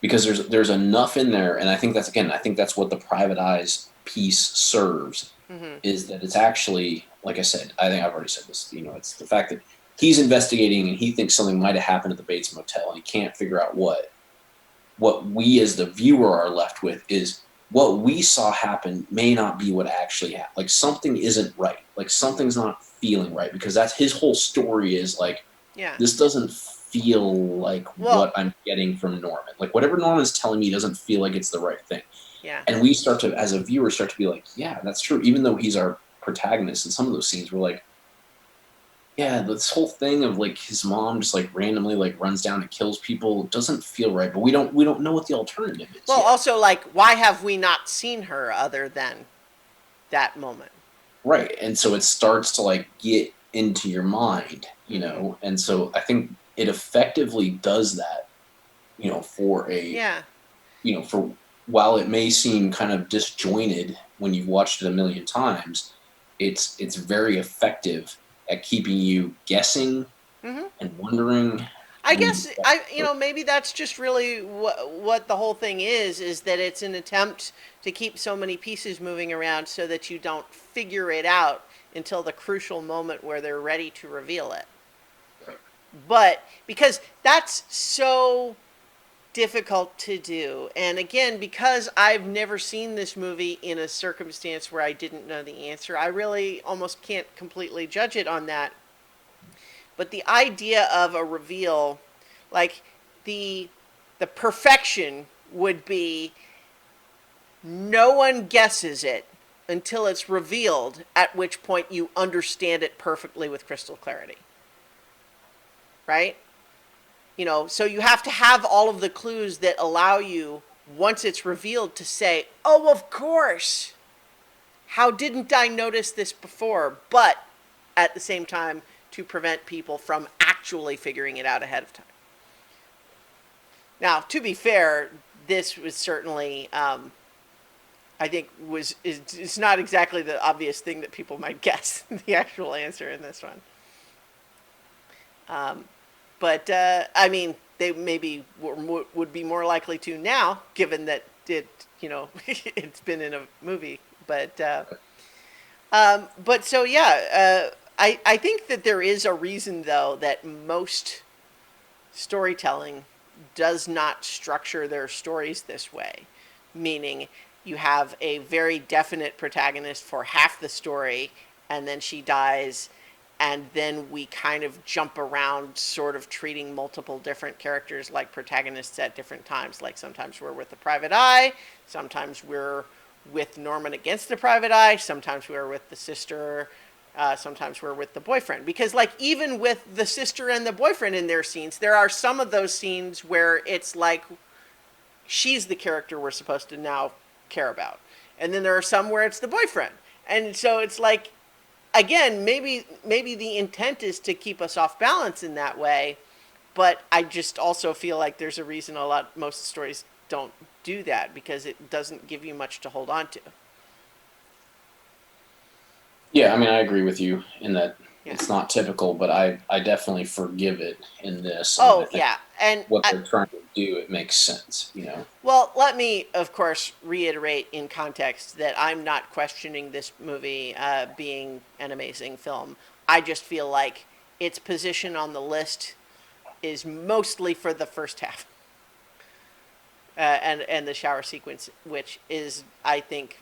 B: because there's enough in there. And I think that's what the private eyes piece serves
A: Hmm.
B: is that it's actually, like I said, I think I've already said this, it's the fact that he's investigating and he thinks something might have happened at the Bates Motel and he can't figure out what we as the viewer are left with is what we saw happen may not be what actually happened. Like something isn't right. Like
A: Hmm.
B: something's not feeling right because that's his whole story is like,
A: Yeah.
B: this doesn't feel like
A: Well,
B: what I'm getting from Norman. Like whatever Norman's telling me doesn't feel like it's the right thing.
A: yeah.
B: And we start to, as a viewer, start to be like, yeah, that's true. Even though he's our protagonist in some of those scenes, we're like, yeah, this whole thing of like his mom just like randomly like runs down and kills people doesn't feel right, but we don't know what the alternative is
A: Well,
B: yet.
A: also, like, why have we not seen her other than that moment?
B: Right. And so it starts to like get into your mind,
A: Hmm.
B: and so I think it effectively does that, for a,
A: Yeah.
B: for while it may seem kind of disjointed when you've watched it a million times, it's very effective at keeping you guessing
A: Hmm.
B: and wondering
A: I
B: and
A: guess maybe that's just really what the whole thing is that it's an attempt to keep so many pieces moving around so that you don't figure it out until the crucial moment where they're ready to reveal it. But because that's so difficult to do. And again, because I've never seen this movie in a circumstance where I didn't know the answer, I really almost can't completely judge it on that. But the idea of a reveal, like the the perfection would be no one guesses it until it's revealed, at which point you understand it perfectly with crystal clarity. Right? So you have to have all of the clues that allow you, once it's revealed, to say, oh, of course. How didn't I notice this before? But at the same time, to prevent people from actually figuring it out ahead of time. Now, to be fair, this was certainly, I think, it's not exactly the obvious thing that people might guess the actual answer in this one. But I mean, they maybe would be more likely to now, given that it's been in a movie. But so yeah, I think that there is a reason though that most storytelling does not structure their stories this way, meaning you have a very definite protagonist for half the story, and then she dies, and then we kind of jump around, sort of treating multiple different characters like protagonists at different times. Like sometimes we're with the private eye, sometimes we're with Norman against the private eye, sometimes we're with the sister, sometimes we're with the boyfriend. Because, like, even with the sister and the boyfriend in their scenes, there are some of those scenes where it's like she's the character we're supposed to now care about. And then there are some where it's the boyfriend. And so it's like, again, maybe the intent is to keep us off balance in that way, but I just also feel like there's a reason most stories don't do that because it doesn't give you much to hold on to.
B: Yeah, I mean, I agree with you in that.
A: Yeah.
B: it's not typical, but I definitely forgive it in this. I mean, I
A: Oh,
B: think
A: yeah. And
B: what they're trying to do, it makes sense, you know.
A: well, let me, of course, reiterate in context that I'm not questioning this movie being an amazing film. I just feel like its position on the list is mostly for the first half, and the shower sequence, which is, I think,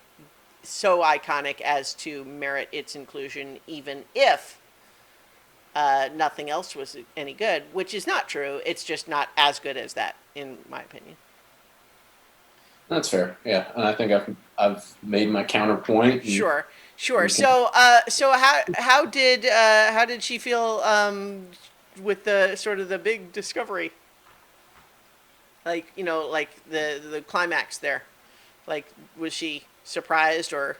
A: so iconic as to merit its inclusion, even if nothing else was any good, which is not true. It's just not as good as that, in my opinion.
B: That's fair, yeah. And I think I've made my counterpoint, and
A: Sure, sure.
B: we can.
A: So how did she feel with the sort of the big discovery, like like the climax there? Like, was she surprised, or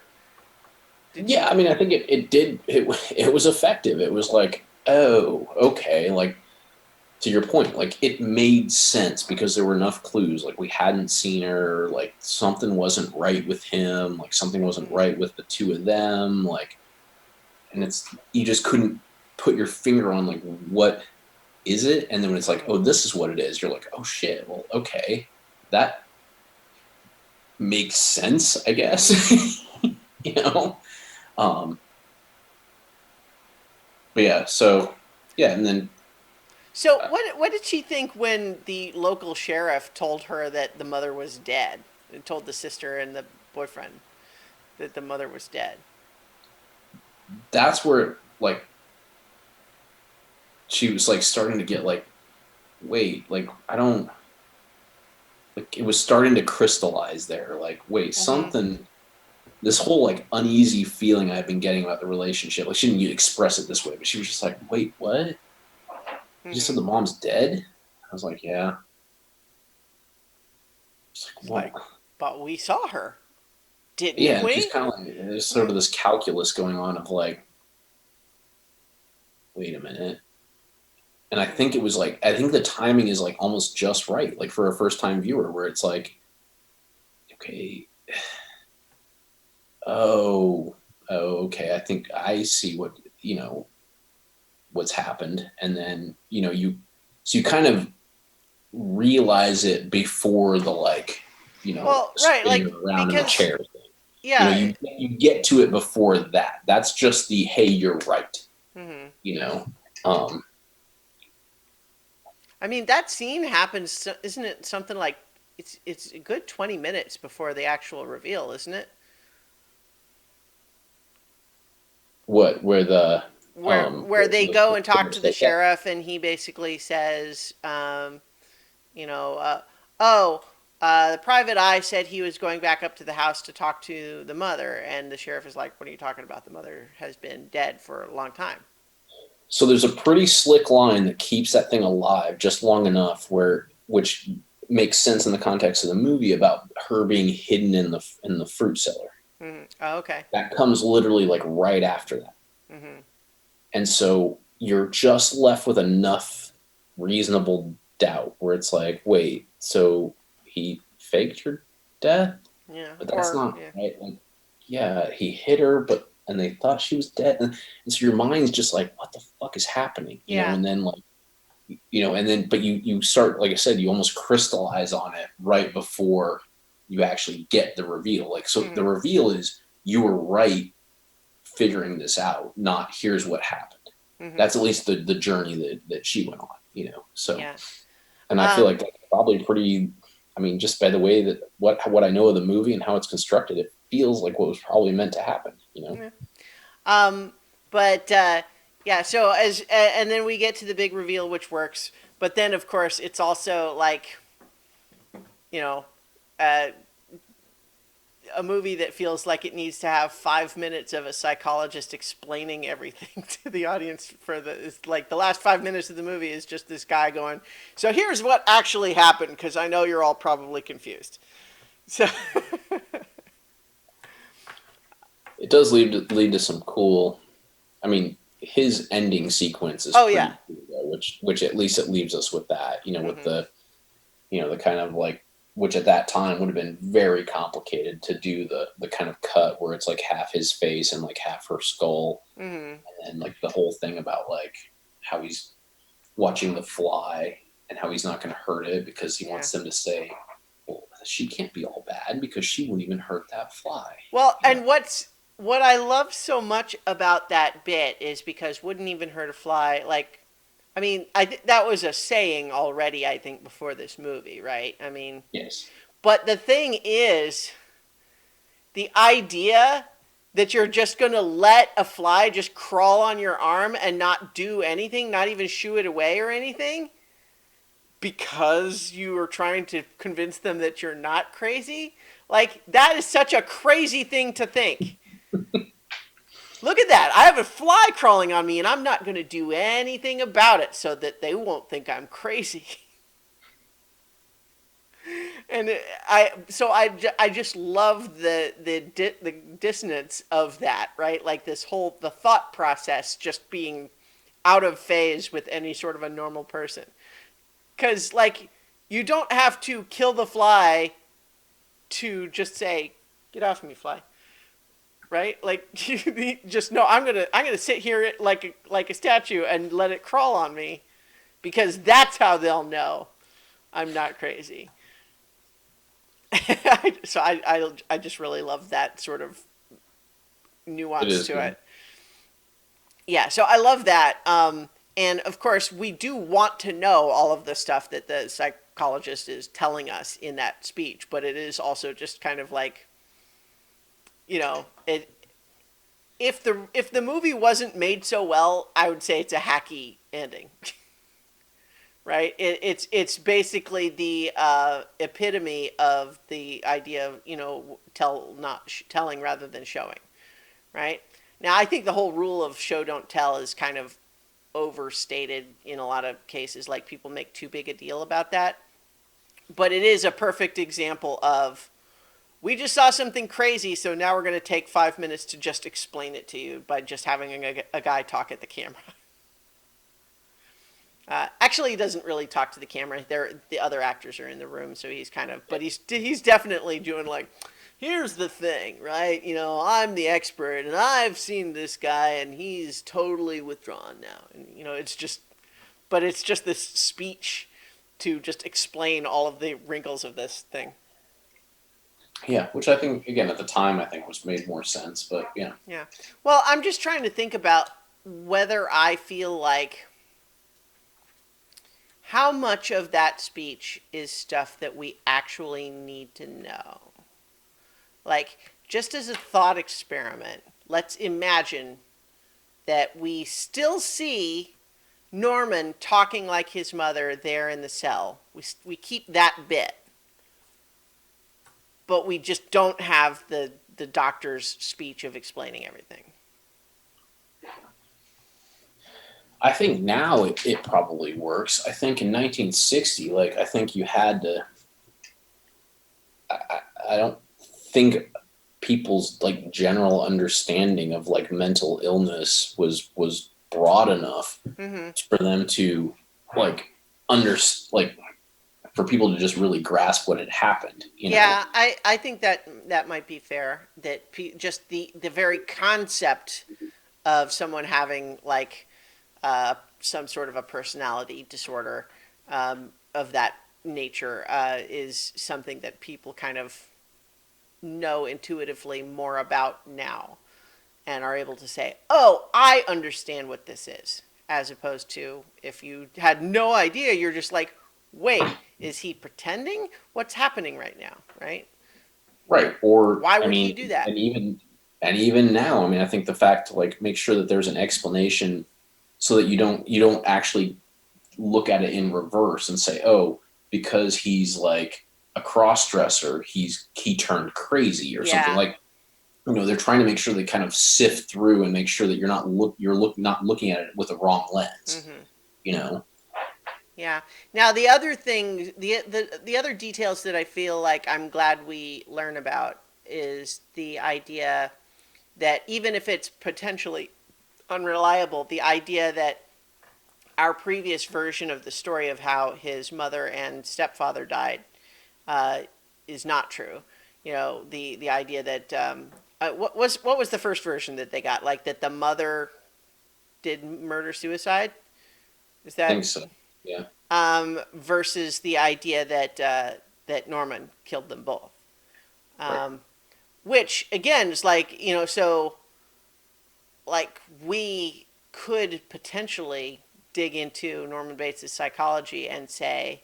A: did
B: Yeah,
A: she?
B: I mean, I think it did it was effective. It was like, oh, okay, like to your point, like it made sense because there were enough clues. Like we hadn't seen her, like something wasn't right with him, like something wasn't
A: Mm-hmm.
B: right with the two of them, like, and it's you just couldn't put your finger on like what is it, and then when it's like,
A: Mm-hmm.
B: oh, this is what it is, you're like, oh shit, well, okay, that makes sense, I guess. you know, um, but yeah, so yeah, and then
A: So what did she think when the local sheriff told her that the mother was dead? And told the sister and the boyfriend that the mother was dead.
B: that's where like she was like starting to get like, wait, like I don't, like it was starting to crystallize there. Like, wait,
A: Mm-hmm.
B: something. This whole like uneasy feeling I've been getting about the relationship. Like, she didn't express it this way, but she was just like, wait, what? You just said
A: Mm-hmm.
B: the mom's dead. I was like, yeah. It's like,
A: It's like,
B: whoa.
A: but we saw her, didn't
B: Yeah, and she's
A: we?
B: kind of like, there's sort of this calculus going on of like, wait a minute. And I think it was like, I think the timing is like almost just right, like for a first time viewer, where it's like, okay, oh, oh, okay, I think I see what, what's happened. And then, so you kind of realize it before the like,
A: Well, right,
B: spinning
A: like
B: around in the
A: because
B: chair thing.
A: yeah.
B: You get to it before that. That's just the, hey, you're right,
A: Mm-hmm.
B: you know? Um,
A: I mean, that scene happens, isn't it? Something like it's a good 20 minutes before the actual reveal, isn't it?
B: where the,
A: Where they go and
B: the
A: talk to the
B: mistake at?
A: sheriff, and he basically says, you know, oh, the private eye said he was going back up to the house to talk to the mother, and the sheriff is like, "What are you talking about? The mother has been dead for a long time."
B: So there's a pretty slick line that keeps that thing alive just long enough which makes sense in the context of the movie about her being hidden in the fruit cellar.
A: Mm-hmm. Oh, okay.
B: That comes literally like right after that.
A: Mm-hmm.
B: And so you're just left with enough reasonable doubt where it's like, wait, so he faked her death?
A: Yeah.
B: But that's
A: Or
B: not
A: yeah.
B: right. Like, yeah, he hit her, but and they thought she was dead. And so your mind's just like, what the fuck is happening?
A: Yeah.
B: And then like, and then but you start, like I said, you almost crystallize on it right before you actually get the reveal. Like, so the
A: Mm-hmm.
B: reveal is you were right figuring this out, not here's what happened.
A: Mm-hmm.
B: That's at least the journey that she went on. So,
A: Yeah.
B: and I feel
A: Um.
B: like that's probably pretty, I mean, just by the way that what I know of the movie and how it's constructed, it feels like what was probably meant to happen.
A: Yeah. Um. But yeah. So and then we get to the big reveal, which works. But then, of course, it's also like, you know, uh, a movie that feels like it needs to have 5 minutes of a psychologist explaining everything to the audience. For the it's like the last 5 minutes of the movie is just this guy going, so here's what actually happened, because I know you're all probably confused. So
B: It does lead to some cool. I mean, his ending sequence is
A: oh yeah.
B: pretty cool, though, which at least it leaves us with that. With
A: Mm-hmm.
B: the kind of like which at that time would have been very complicated to do the kind of cut where it's like half his face and like half her skull,
A: Mm-hmm.
B: and like the whole thing about like how he's watching the fly and how he's not going to hurt it because he
A: Yeah.
B: wants them to say, well, she can't be all bad because she wouldn't even hurt that fly.
A: Well,
B: You know?
A: and what I love so much about that bit is because wouldn't even hurt a fly. Like, I mean, that was a saying already. I think before this movie, right? I mean,
B: Yes.
A: but the thing is, the idea that you're just going to let a fly just crawl on your arm and not do anything, not even shoo it away or anything, because you are trying to convince them that you're not crazy, like that is such a crazy thing to think. Look at that. I have a fly crawling on me and I'm not going to do anything about it so that they won't think I'm crazy. And I just love the dissonance of that, right? Like this whole the thought process just being out of phase with any sort of a normal person. Cuz like you don't have to kill the fly to just say get off me, fly. Right? Like you just no, I'm going to sit here like a statue and let it crawl on me because that's how they'll know I'm not crazy. So I just really love that sort of
B: It
A: nuance
B: is
A: to
B: good.
A: it. Yeah, so I love that. And of course, we do want to know all of the stuff that the psychologist is telling us in that speech, but it is also just kind of like, it. If the movie wasn't made so well, I would say it's a hacky ending. Right? It's basically the epitome of the idea of telling rather than showing. Right? Now, I think the whole rule of show don't tell is kind of overstated in a lot of cases. Like people make too big a deal about that, but it is a perfect example of we just saw something crazy, so now we're going to take 5 minutes to just explain it to you by just having a guy talk at the camera. Actually, he doesn't really talk to the camera. The other actors are in the room, so he's kind of, but he's definitely doing like, here's the thing, right? I'm the expert, and I've seen this guy, and he's totally withdrawn now, and but it's just this speech to just explain all of the wrinkles of this thing.
B: Yeah, which I think again at the time I think was made more sense, but yeah.
A: Yeah. Well, I'm just trying to think about whether I feel like how much of that speech is stuff that we actually need to know. Like, just as a thought experiment, let's imagine that we still see Norman talking like his mother there in the cell. We keep that bit, but we just don't have the doctor's speech of explaining everything.
B: I think now it probably works. I think in 1960, like I think you had to. I don't think people's like general understanding of like mental illness was broad enough
A: Mm-hmm.
B: for them to like under like for people to just really grasp what had happened. You know.
A: Yeah, I think that might be fair. That just the very concept of someone having like some sort of a personality disorder of that nature is something that people kind of know intuitively more about now and are able to say, "Oh, I understand what this is," as opposed to if you had no idea, you're just like, "Wait, is he pretending? What's happening right now?" Right?
B: Right. Or
A: Why
B: I
A: would he
B: mean,
A: do that?
B: and even now, I mean, I think the fact to like make sure that there's an explanation so that you don't actually look at it in reverse and say, oh, because he's like a cross dresser, he turned crazy or something
A: Yeah.
B: like. They're trying to make sure they kind of sift through and make sure that not looking at it with a wrong lens.
A: Mm-hmm.
B: You know.
A: Yeah. Now the other thing, the other details that I feel like I'm glad we learn about is the idea that even if it's potentially unreliable, the idea that our previous version of the story of how his mother and stepfather died uh, is not true. You know, the idea that what was the first version that they got? Like that the mother did murder suicide? Is
B: I
A: that
B: think so. Yeah.
A: versus the idea that that Norman killed them both?
B: Right.
A: Um, which again is like, you know, so like we could potentially dig into Norman Bates' psychology and say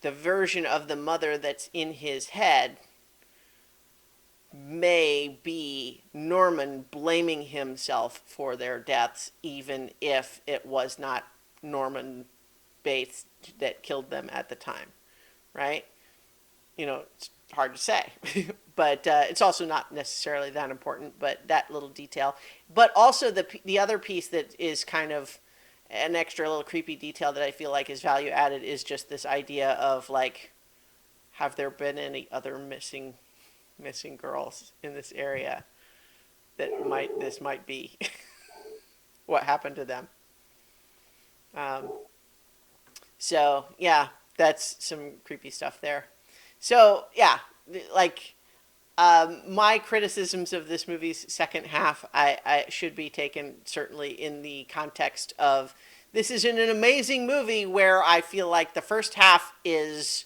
A: the version of the mother that's in his head may be Norman blaming himself for their deaths, even if it was not Norman Bates that killed them at the time, right? You know, it's hard to say, but it's also not necessarily that important. But that little detail, but also the other piece that is kind of an extra little creepy detail that I feel like is value added is just this idea of like, have there been any other missing girls in this area that might be what happened to them? Um, so yeah, that's some creepy stuff there. So yeah, like my criticisms of this movie's second half, I should be taken certainly in the context of this is an amazing movie where I feel like the first half is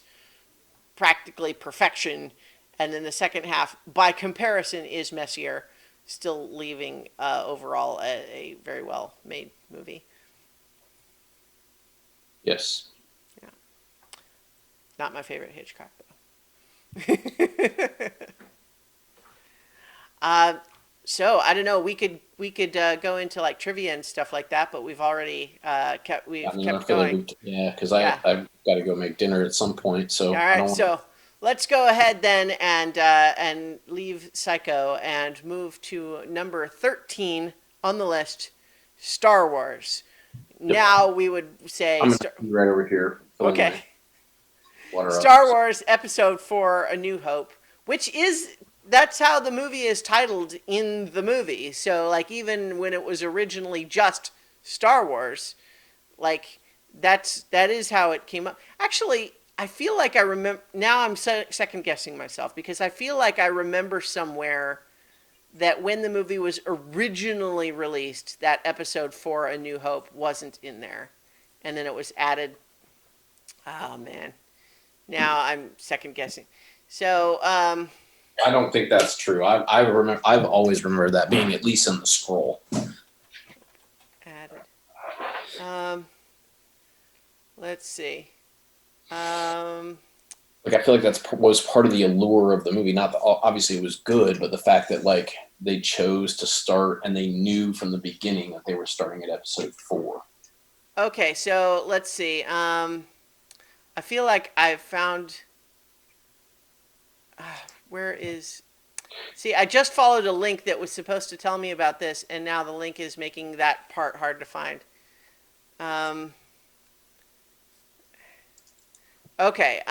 A: practically perfection, and then the second half, by comparison, is messier, still leaving overall a very well made movie.
B: Yes.
A: Yeah, not my favorite Hitchcock though. uh, so I don't know. We could go into like trivia and stuff like that, but we've already
B: I
A: we've
B: mean, I
A: kept
B: feel like
A: going.
B: yeah, because
A: Yeah.
B: I've got to go make dinner at some point,
A: All
B: so I
A: right.
B: don't want to.
A: So let's go ahead then and leave Psycho and move to number 13 on the list, Star Wars.
B: Yep.
A: Now we would say
B: I'm gonna be right over here filling
A: okay.
B: my water up.
A: Star Wars Episode 4: A New Hope, which is that's how the movie is titled in the movie. So like even when it was originally just Star Wars, like that is how it came up. Actually, I feel like I remember now. I'm second guessing myself because I feel like I remember somewhere that when the movie was originally released, that Episode 4: A New Hope wasn't in there, and then it was added. Oh man, now I'm second guessing. So,
B: I don't think that's true. I remember. I've always remembered that being at least in the scroll.
A: added. Um, let's see. Um,
B: Like I feel like that's was part of the allure of the movie. Not that obviously it was good, but the fact that like they chose to start and they knew from the beginning that they were starting at episode 4.
A: okay, so let's see. I feel like I've found. Where is. See, I just followed a link that was supposed to tell me about this, and now the link is making that part hard to find. Um, okay.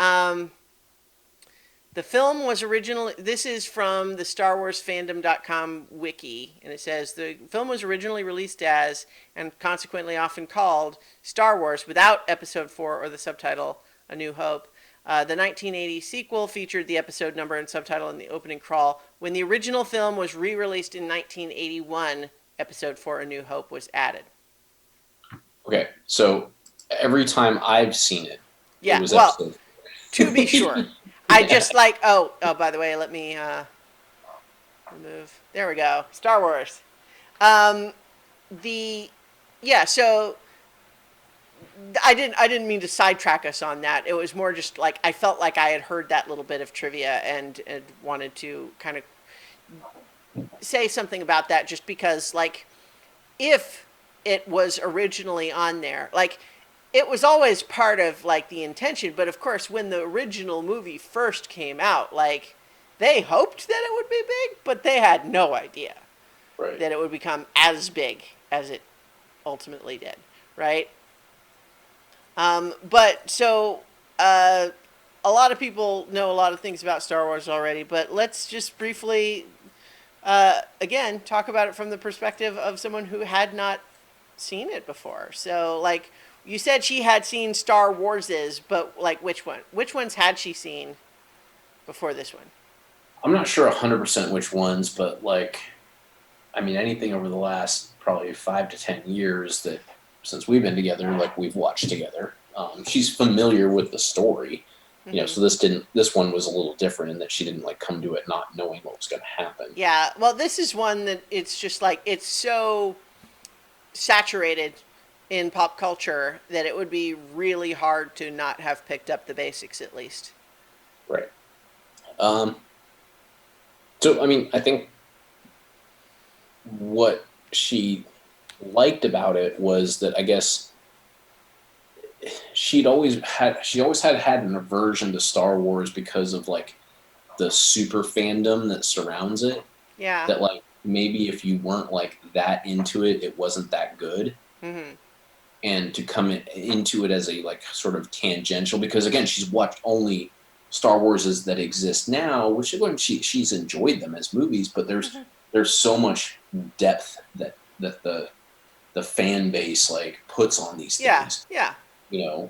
A: The film was originally, this is from the Star Wars Fandom.com wiki, and it says the film was originally released as, and consequently often called, Star Wars without Episode 4 or the subtitle A New Hope. The 1980 sequel featured the episode number and subtitle in the opening crawl. When the original film was re-released in 1981, Episode 4 A New Hope was added.
B: Okay, so every time I've seen it,
A: Yeah,
B: it was
A: well,
B: episode.
A: to be sure. I just like, oh, by the way, let me remove. There we go. Star Wars. Um, the yeah. So I didn't mean to sidetrack us on that. It was more just like I felt like I had heard that little bit of trivia and wanted to kind of say something about that, just because like if it was originally on there, like it was always part of like the intention, but of course when the original movie first came out, like they hoped that it would be big, but they had no idea
B: Right.
A: that it would become as big as it ultimately did, right? But so a lot of people know a lot of things about Star Wars already, but let's just briefly again talk about it from the perspective of someone who had not seen it before. So like You said she had seen Star Wars's, but like which one? Which ones had she seen before this one?
B: I'm not sure 100% which ones, but like, I mean, anything over the last probably 5 to 10 years that since we've been together, like we've watched together. She's familiar with the story,
A: Hmm.
B: so this one was a little different in that she didn't like come to it not knowing what was going to happen.
A: Yeah. Well, this is one that it's just like it's so saturated in pop culture that it would be really hard to not have picked up the basics at least.
B: Right. Um, so, I mean, I think what she liked about it was that I guess she always had an aversion to Star Wars because of like the super fandom that surrounds it.
A: Yeah.
B: That like maybe if you weren't like that into it, it wasn't that good.
A: Hmm.
B: And to come into it as a like sort of tangential, because again, she's watched only Star Warses that exist now, which again she's enjoyed them as movies, but there's so much depth that the fan base like puts on these
A: Yeah.
B: things,
A: Yeah.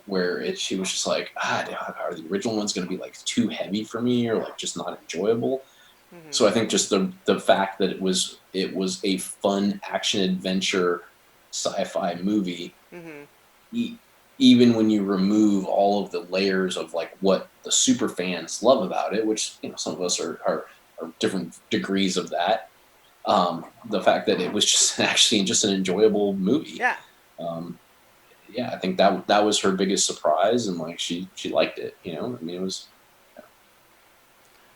B: where she was just like, are the original ones going to be like too heavy for me or like just not enjoyable?
A: Hmm.
B: So I think just the fact that it was a fun action adventure sci-fi movie,
A: Hmm.
B: e- even when you remove all of the layers of like what the super fans love about it, which some of us are different degrees of that. The fact that it was just actually just an enjoyable movie.
A: Yeah.
B: Um, yeah, I think that was her biggest surprise, and like she liked it. I mean, it was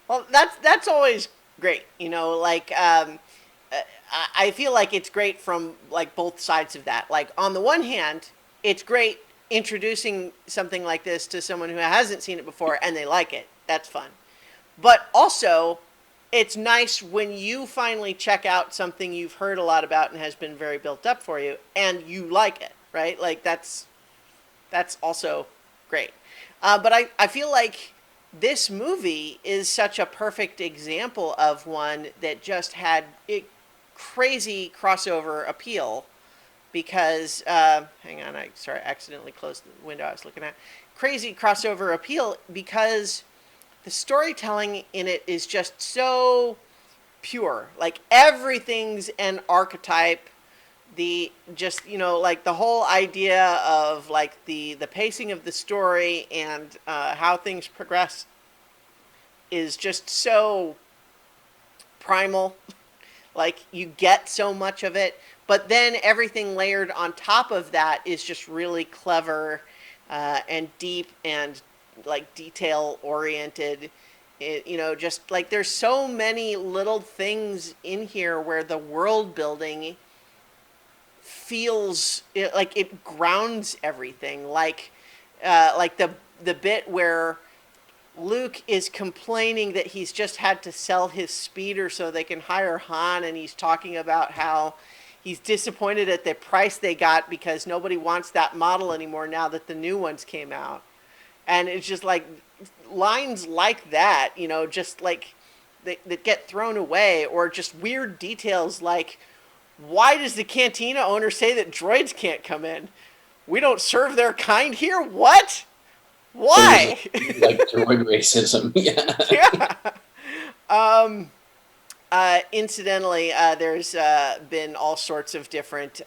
A: Well, that's always great. Like I feel like it's great from like both sides of that. Like on the one hand, it's great introducing something like this to someone who hasn't seen it before and they like it. That's fun. But also, it's nice when you finally check out something you've heard a lot about and has been very built up for you and you like it, right? Like that's also great. But I feel like this movie is such a perfect example of one that just had crazy crossover appeal because hang on, I accidentally closed the window I was looking at. Crazy crossover appeal because the storytelling in it is just so pure. Like everything's an archetype. The just like the whole idea of like the pacing of the story and how things progress is just so primal. Like you get so much of it, but then everything layered on top of that is just really clever and deep and like detail oriented. Just like there's so many little things in here where the world building feels like it grounds everything. Like the bit where Luke is complaining that he's just had to sell his speeder so they can hire Han, and he's talking about how he's disappointed at the price they got because nobody wants that model anymore now that the new ones came out. And it's just like lines like that, just like that get thrown away, or just weird details like, why does the cantina owner say that droids can't come in? We don't serve their kind here? What?
B: so there's a,
A: Why?
B: like droid racism. Yeah.
A: Yeah. Incidentally, there's been all sorts of different,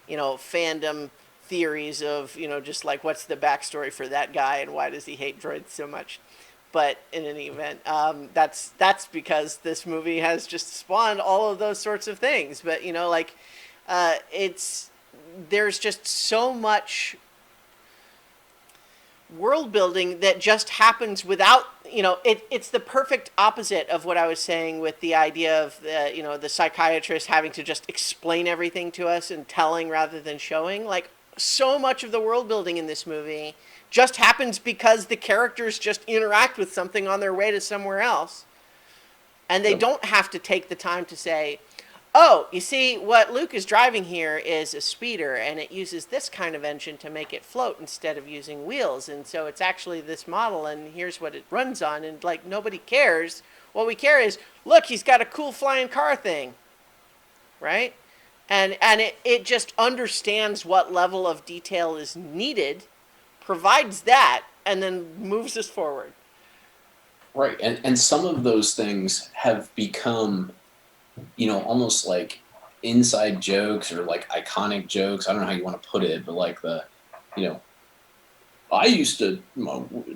A: fandom theories of, just like what's the backstory for that guy and why does he hate droids so much. But in any event, that's because this movie has just spawned all of those sorts of things. But like, it's there's just so much world building that just happens without it's the perfect opposite of what I was saying with the idea of the psychiatrist having to just explain everything to us and telling rather than showing. Like so much of the world building in this movie just happens because the characters just interact with something on their way to somewhere else, and they
B: Yep.
A: don't have to take the time to say, oh, you see, what Luke is driving here is a speeder, and it uses this kind of engine to make it float instead of using wheels. And so it's actually this model, and here's what it runs on. And, like, nobody cares. What we care is, look, he's got a cool flying car thing, right? And it just understands what level of detail is needed, provides that, and then moves us forward.
B: Right. And some of those things have become, almost like inside jokes or like iconic jokes. I don't know how you want to put it, but like you know, I used to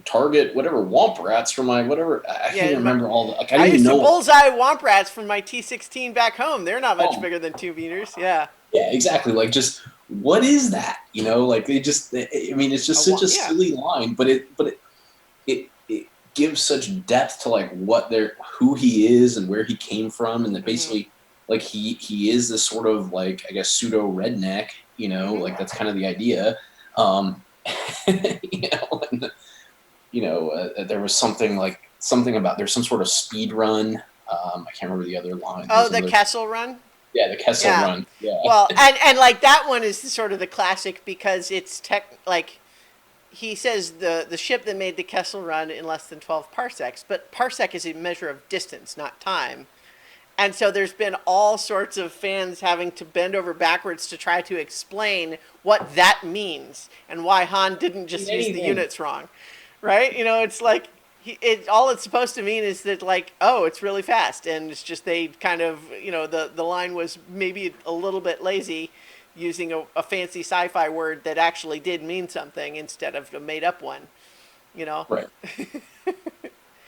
B: target whatever womp rats for my whatever. I can't
A: Yeah,
B: even remember all the, like, I
A: I
B: didn't even
A: used to
B: know.
A: bullseye womp rats from my T16 back home. They're not much
B: Oh,
A: bigger than 2 meters. Yeah,
B: yeah, exactly. Like, just what is that? Like they just, I mean, it's just such a
A: yeah.
B: silly line, but it gives such depth to like who he is and where he came from, and that
A: Mhm.
B: basically like he is this sort of like, I guess, pseudo redneck,
A: Mhm.
B: like that's kind of the idea. Um, and, there was something about there's some sort of speed run. I can't remember the other line.
A: Oh,
B: There's
A: the
B: another,
A: Kessel Run.
B: yeah, the Kessel
A: Yeah.
B: Run. Yeah,
A: Well, and like that one is sort of the classic because it's like he says the ship that made the Kessel Run in less than 12 parsecs, but parsec is a measure of distance, not time. And so there's been all sorts of fans having to bend over backwards to try to explain what that means and why Han didn't
B: mean
A: just use the
B: anything.
A: units wrong. Right? It's like all it's supposed to mean is that like, oh, it's really fast, and it's just they kind of, the line was maybe a little bit lazy using a fancy sci-fi word that actually did mean something instead of a made up one, you know.
B: Right.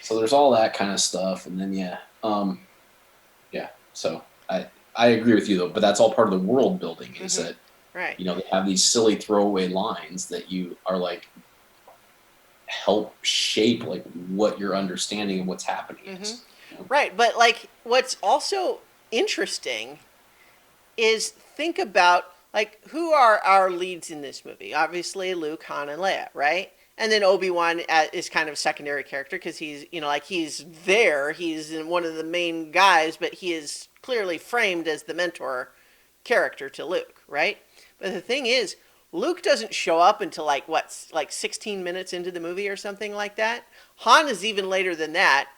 B: So there's all that kind of stuff, and then yeah. So I agree with you though, but that's all part of the world building. Is
A: Mhm.
B: that
A: Right.
B: they have these silly throwaway lines that you are like help shape like what your understanding of what's happening
A: Mhm.
B: is.
A: Right, but like what's also interesting is think about like who are our leads in this movie? Obviously Luke, Han, and Leia, right? And then Obi-Wan is kind of a secondary character because he's, like he's there, he's one of the main guys, but he is clearly framed as the mentor character to Luke, right? But the thing is, Luke doesn't show up until like what, like 16 minutes into the movie or something like that. Han is even later than that,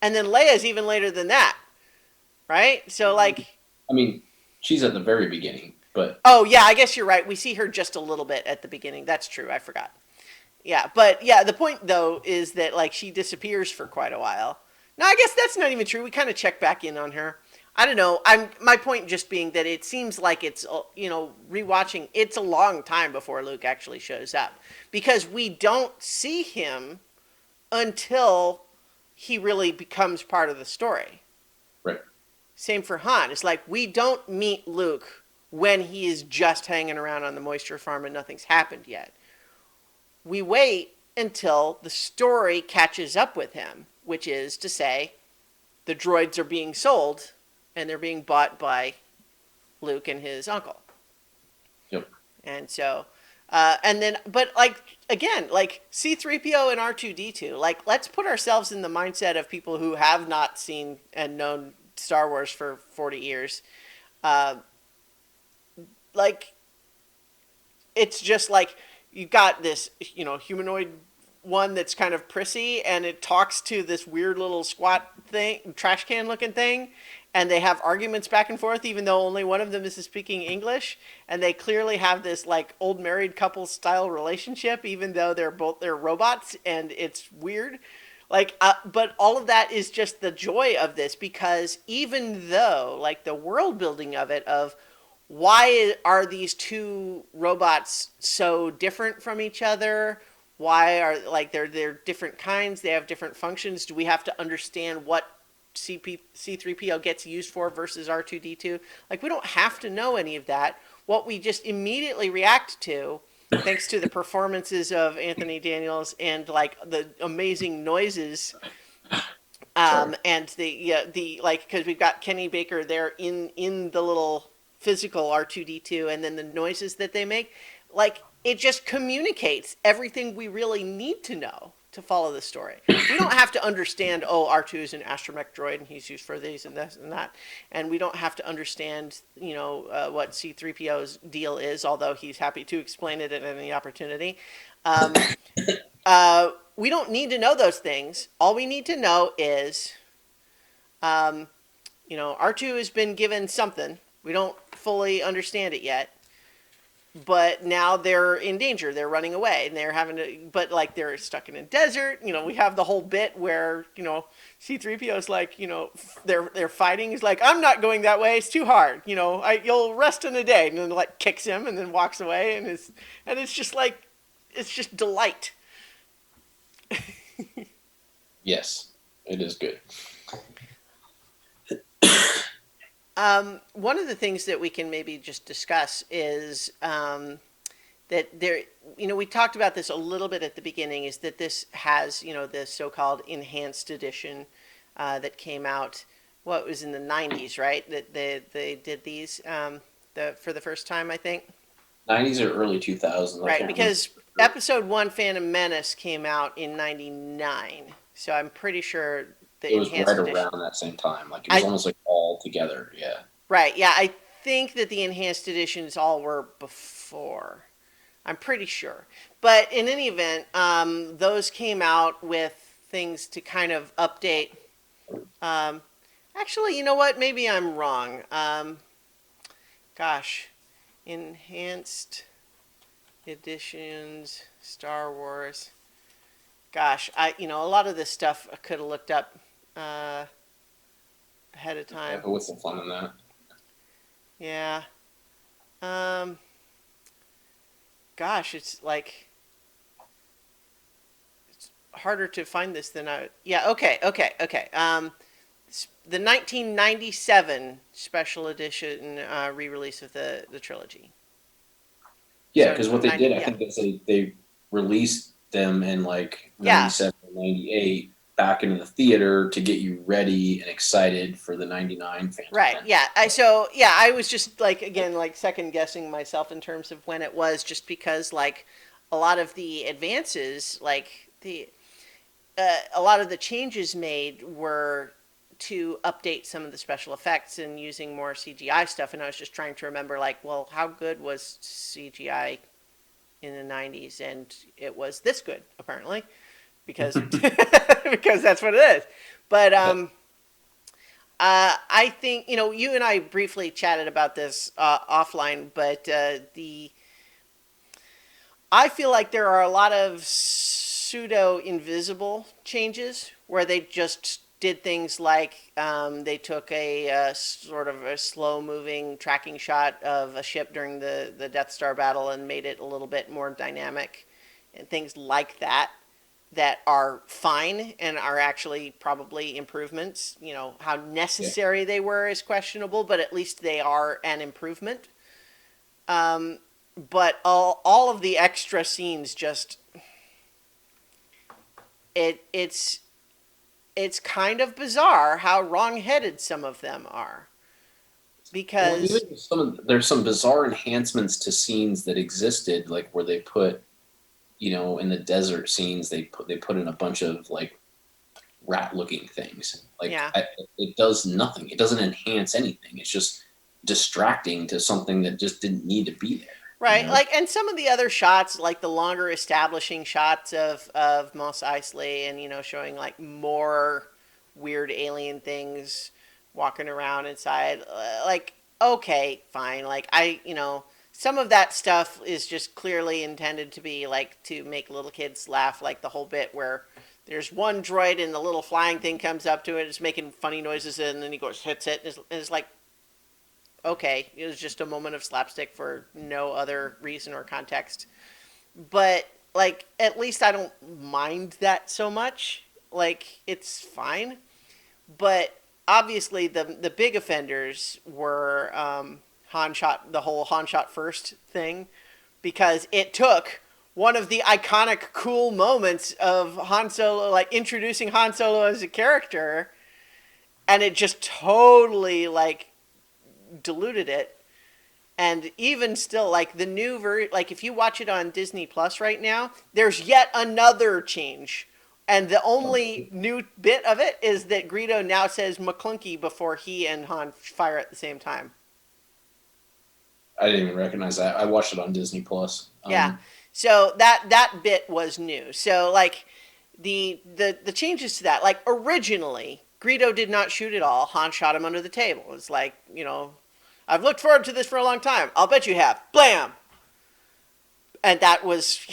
A: and then Leia is even later than that, right? So like,
B: I mean, she's at the very beginning, but
A: oh yeah, I guess you're right. We see her just a little bit at the beginning. That's true. I forgot. Yeah, but yeah, the point though is that like she disappears for quite a while. No, I guess that's not even true. We kind of check back in on her. I don't know. I'm my point just being that it seems like it's, rewatching. It's a long time before Luke actually shows up because we don't see him until he really becomes part of the story.
B: right.
A: Same for Han. It's like we don't meet Luke when he is just hanging around on the moisture farm and nothing's happened yet. We wait until the story catches up with him, which is to say, the droids are being sold and they're being bought by Luke and his uncle.
B: Yep.
A: And so, and then, but like, again, like C3PO and R2D2, like, let's put ourselves in the mindset of people who have not seen and known Star Wars for 40 years. Uh, like, it's just like you've got this, humanoid one that's kind of prissy and it talks to this weird little squat thing, trash can looking thing, and they have arguments back and forth even though only one of them is speaking English, and they clearly have this like old married couple style relationship even though they're robots, and it's weird. Like, but all of that is just the joy of this because even though like the world building of it, of why are these two robots so different from each other? Why are like they're different kinds? They have different functions. Do we have to understand what C3PO gets used for versus R2D2? Like we don't have to know any of that. What we just immediately react to, thanks to the performances of Anthony Daniels and like the amazing noises,
B: Sorry.
A: and the like, because we've got Kenny Baker there in the little physical R2D2, and then the noises that they make, like it just communicates everything we really need to know to follow the story. We don't have to understand, oh, R2 is an astromech droid and he's used for these and this and that, and we don't have to understand, what C3PO's deal is, although he's happy to explain it at any opportunity. Um, we don't need to know those things. All we need to know is, R2 has been given something, We don't fully understand it yet. But now they're in danger. They're running away, and they're having to. But like they're stuck in a desert. You know, we have the whole bit where C-3PO is like, they're fighting. He's like, I'm not going that way. It's too hard. You'll rest in a day, and then like kicks him, and then walks away, and it's just like, it's just delight.
B: Yes, it is good.
A: One of the things that we can maybe just discuss is that there, we talked about this a little bit at the beginning, is that this has, the so-called enhanced edition that came out, what was in the 90s, right? That they did these for the first time, I think.
B: 90s or early 2000s.
A: Right, because Episode 1, Phantom Menace, came out in 99. So I'm pretty sure the
B: it was
A: enhanced
B: right
A: edition.
B: around that same time. Like it was almost like all together. Yeah.
A: Right. Yeah, I think that the enhanced editions all were before. I'm pretty sure. But in any event, those came out with things to kind of update. Actually, you know what? Maybe I'm wrong. Gosh, enhanced editions, Star Wars. Gosh, a lot of this stuff I could have looked up ahead of time.
B: Yeah, but what's the fun in that?
A: Yeah. Gosh, it's like it's harder to find this than I. Yeah. Okay. The 1997 special edition re-release of the trilogy.
B: Yeah, because what they did, I
A: yeah.
B: think they released them in like 97, 98 back into the theater to get you ready and excited for the 99 Phantom
A: Right.
B: Menace.
A: Yeah. I was just like, again, like second guessing myself in terms of when it was, just because like a lot of the advances, like a lot of the changes made were to update some of the special effects and using more CGI stuff. And I was just trying to remember, like, well, how good was CGI in the 90s? And it was this good, apparently, because because that's what it is. But I think, you and I briefly chatted about this offline, but I feel like there are a lot of pseudo invisible changes where they just did things like they took a sort of a slow moving tracking shot of a ship during the Death Star battle and made it a little bit more dynamic, and things like that are fine and are actually probably improvements. How necessary they were is questionable, but at least they are an improvement. But all of the extra scenes just it's kind of bizarre how wrong-headed some of them are, because
B: there's some bizarre enhancements to scenes that existed, like where they put, in the desert scenes, they put in a bunch of like rat-looking things. Like it does nothing. It doesn't enhance anything. It's just distracting to something that just didn't need to be there.
A: Right, like, and some of the other shots, like the longer establishing shots of Mos Eisley, and showing like more weird alien things walking around inside, like, okay, fine, like some of that stuff is just clearly intended to be like to make little kids laugh, like the whole bit where there's one droid and the little flying thing comes up to it, it's making funny noises, and then he goes hits it, and it's like, okay, it was just a moment of slapstick for no other reason or context. But, like, at least I don't mind that so much. Like, it's fine. But obviously the big offenders were the whole Han shot first thing, because it took one of the iconic cool moments of Han Solo, like introducing Han Solo as a character, and it just totally like diluted it. And even still, like the new like if you watch it on Disney Plus right now, there's yet another change, and the only new bit of it is that Greedo now says McClunky before he and Han fire at the same time.
B: I didn't even recognize that. I watched it on Disney Plus.
A: Yeah, so that bit was new. So like the changes to that, like originally Greedo did not shoot at all. Han shot him under the table. It's like, I've looked forward to this for a long time. I'll bet you have. Blam! And that was,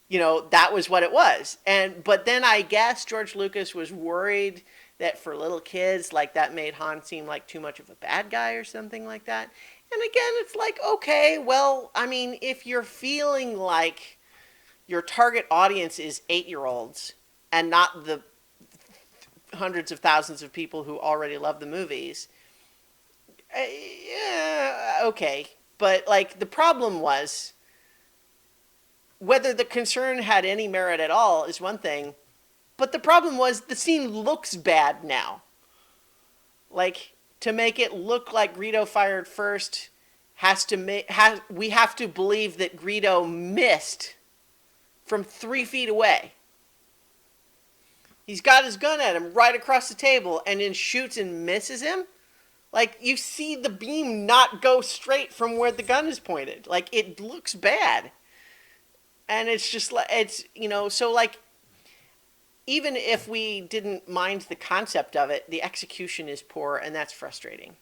A: that was what it was. But then I guess George Lucas was worried that for little kids, like that made Han seem like too much of a bad guy or something like that. And again, it's like, okay, well, I mean, if you're feeling like your target audience is 8-year-olds and not the hundreds of thousands of people who already love the movies, yeah, okay. But like the problem was whether the concern had any merit at all is one thing, but the problem was the scene looks bad now. Like to make it look like Greedo fired first we have to believe that Greedo missed from 3 feet away. He's got his gun at him right across the table and then shoots and misses him. Like, you see the beam not go straight from where the gun is pointed. Like, it looks bad. And it's just like, so like, even if we didn't mind the concept of it, the execution is poor, and that's frustrating.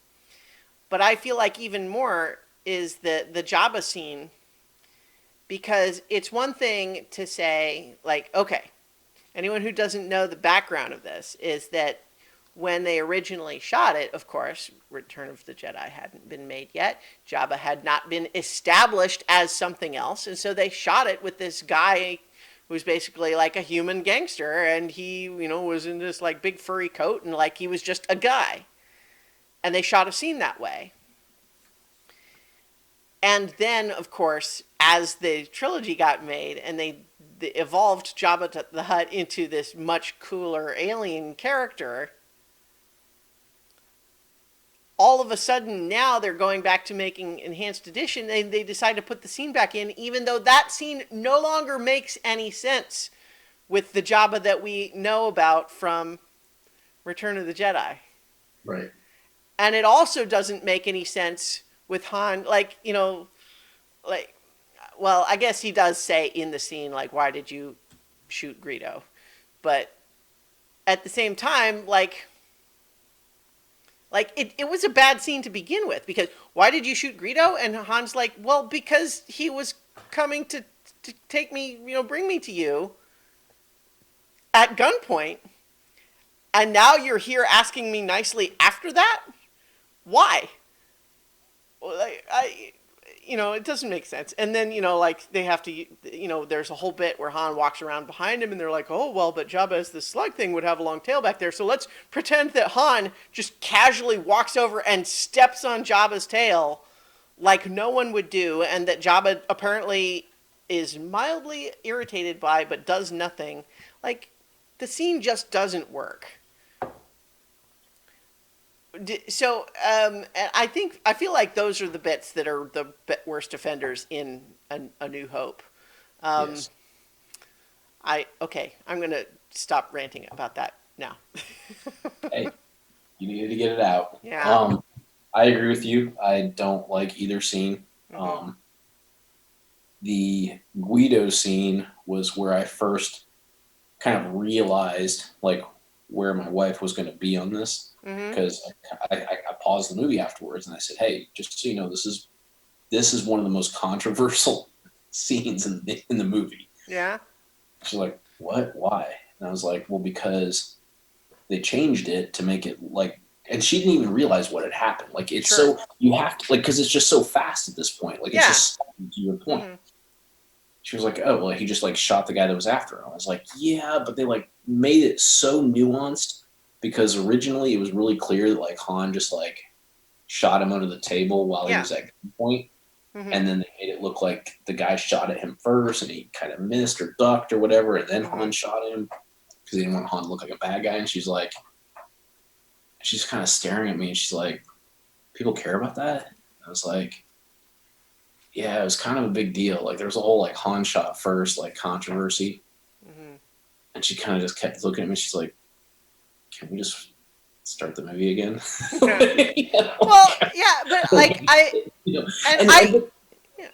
A: But I feel like even more is the Jabba scene, because it's one thing to say, like, okay, anyone who doesn't know the background of this is that when they originally shot it, of course, Return of the Jedi hadn't been made yet. Jabba had not been established as something else. And so they shot it with this guy who's basically like a human gangster. And he, was in this like big furry coat and like he was just a guy. And they shot a scene that way. And then, of course, as the trilogy got made and they evolved Jabba the Hutt into this much cooler alien character, all of a sudden now they're going back to making enhanced edition. They decide to put the scene back in, even though that scene no longer makes any sense with the Jabba that we know about from Return of the Jedi.
B: Right.
A: And it also doesn't make any sense with Han, well, I guess he does say in the scene, like, why did you shoot Greedo? But at the same time, it was a bad scene to begin with, because why did you shoot Greedo? And Han's like, well, because he was coming to take me, bring me to you at gunpoint. And now you're here asking me nicely after that? Why? Well, it doesn't make sense. And then, they have to, there's a whole bit where Han walks around behind him and they're like, oh, well, but Jabba as the slug thing would have a long tail back there. So let's pretend that Han just casually walks over and steps on Jabba's tail like no one would do. And that Jabba apparently is mildly irritated by, but does nothing. Like, the scene just doesn't work. So, I feel like those are the bits that are the worst offenders in A New Hope.
B: Yes.
A: I'm going to stop ranting about that now.
B: Hey, you needed to get it out.
A: Yeah.
B: I agree with you. I don't like either scene.
A: Mm-hmm.
B: The Guido scene was where I first kind of realized, like, where my wife was going to be on this. Because I paused the movie afterwards and I said, "Hey, just so you know, this is one of the most controversial scenes in the movie."
A: Yeah.
B: She's like, "What? Why?" And I was like, "Well, because they changed it to make it like," and she didn't even realize what had happened. Like, it's
A: Sure.
B: so you have to because it's just so fast at this point. Like, it's just to your point.
A: Mm-hmm.
B: She was like, "Oh, well, he just like shot the guy that was after him." I was like, "Yeah, but they like made it so nuanced." Because originally it was really clear that like Han just like shot him under the table while he was at gunpoint, and then they made it look like the guy shot at him first, and he kind of missed or ducked or whatever, and then Han shot him because they didn't want Han to look like a bad guy. And she's kind of staring at me, and she's like, "People care about that?" And I was like, "Yeah, it was kind of a big deal. Like there was a whole like Han shot first like controversy," and she kind of just kept looking at me. She's like, "Can we just start the movie again?"
A: Well, yeah, but like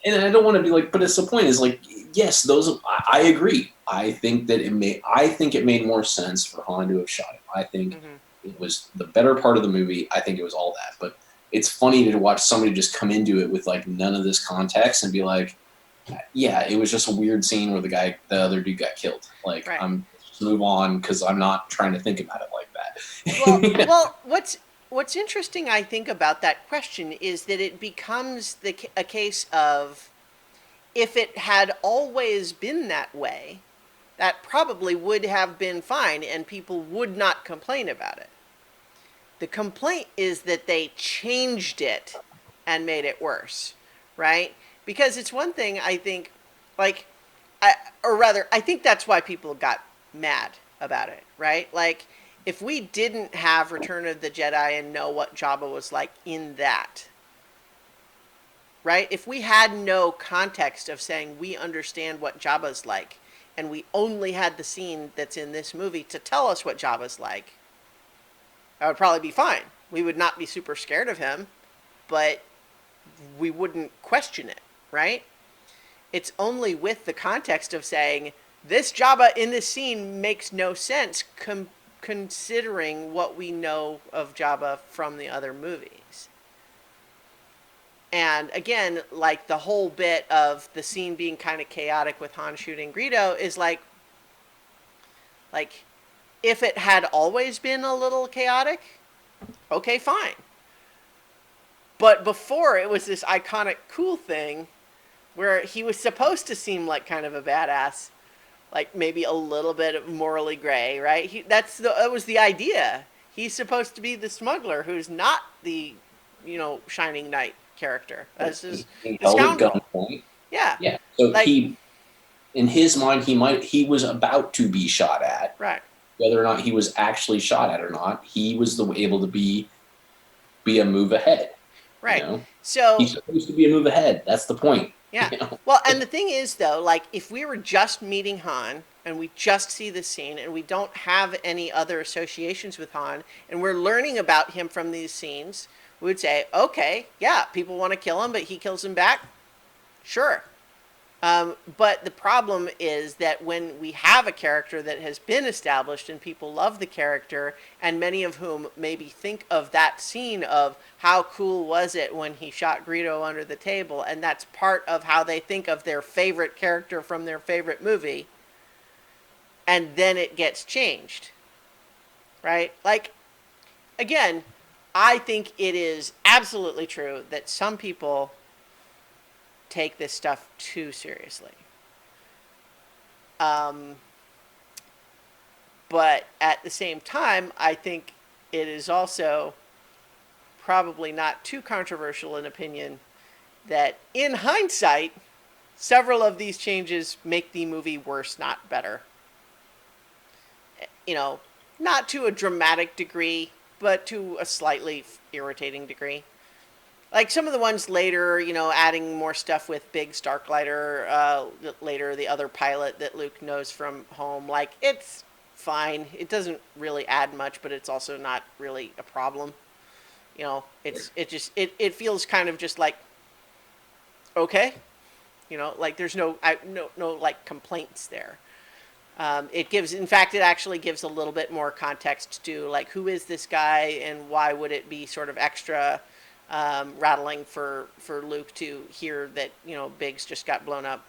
A: and
B: I don't want to be like, but it's the point is like, yes, I agree. I think it made more sense for Han to have shot him. I think it was the better part of the movie. I think it was all that, but it's funny to watch somebody just come into it with like none of this context and be like, yeah, it was just a weird scene where the other dude got killed. Like,
A: Right.
B: I'm just move on because I'm not trying to think about it like
A: Well,
B: that.
A: well, what's interesting, I think, about that question is that it becomes a case of if it had always been that way, that probably would have been fine and people would not complain about it. The complaint is that they changed it and made it worse, right? Because it's one thing, I think, like, or rather, I think that's why people got mad about it, right? Like, if we didn't have Return of the Jedi and know what Jabba was like in that, right? If we had no context of saying we understand what Jabba's like, and we only had the scene that's in this movie to tell us what Jabba's like, that would probably be fine. We would not be super scared of him, but we wouldn't question it, right? It's only with the context of saying this Jabba in this scene makes no sense considering what we know of Jabba from the other movies. And again, like the whole bit of the scene being kind of chaotic with Han shooting Greedo is like if it had always been a little chaotic, okay, fine. But before it was this iconic cool thing where he was supposed to seem like kind of a badass, like maybe a little bit morally gray, right? That was the idea. He's supposed to be the smuggler who's not the, shining knight character. This is
B: He
A: the
B: held at
A: scoundrel.
B: gunpoint.
A: Yeah,
B: Yeah. So
A: like
B: in his mind, he was about to be shot at.
A: right,
B: Whether or not he was actually shot at or not, he was able to be a move ahead. You
A: right.
B: know,
A: So
B: he's supposed to be a move ahead. That's the point.
A: yeah.
B: You know,
A: Well, and the thing is, though, like, if we were just meeting Han and we just see the scene and we don't have any other associations with Han and we're learning about him from these scenes, we would say, okay, yeah, people want to kill him, but he kills him back. Sure. But the problem is that when we have a character that has been established and people love the character, and many of whom maybe think of that scene of how cool was it when he shot Greedo under the table, and that's part of how they think of their favorite character from their favorite movie, and then it gets changed, right? Like, again, I think it is absolutely true that some people take this stuff too seriously. Um, but at the same time, I think it is also probably not too controversial an opinion that in hindsight, several of these changes make the movie worse, not better. You know, not to a dramatic degree, but to a slightly irritating degree. Like some of the ones later, adding more stuff with Big Starklighter, later the other pilot that Luke knows from home. Like, it's fine. It doesn't really add much, but it's also not really a problem. It feels kind of just like, okay, like there's no like complaints there. In fact, it actually gives a little bit more context to like who is this guy and why would it be sort of extra rattling for Luke to hear that Biggs just got blown up,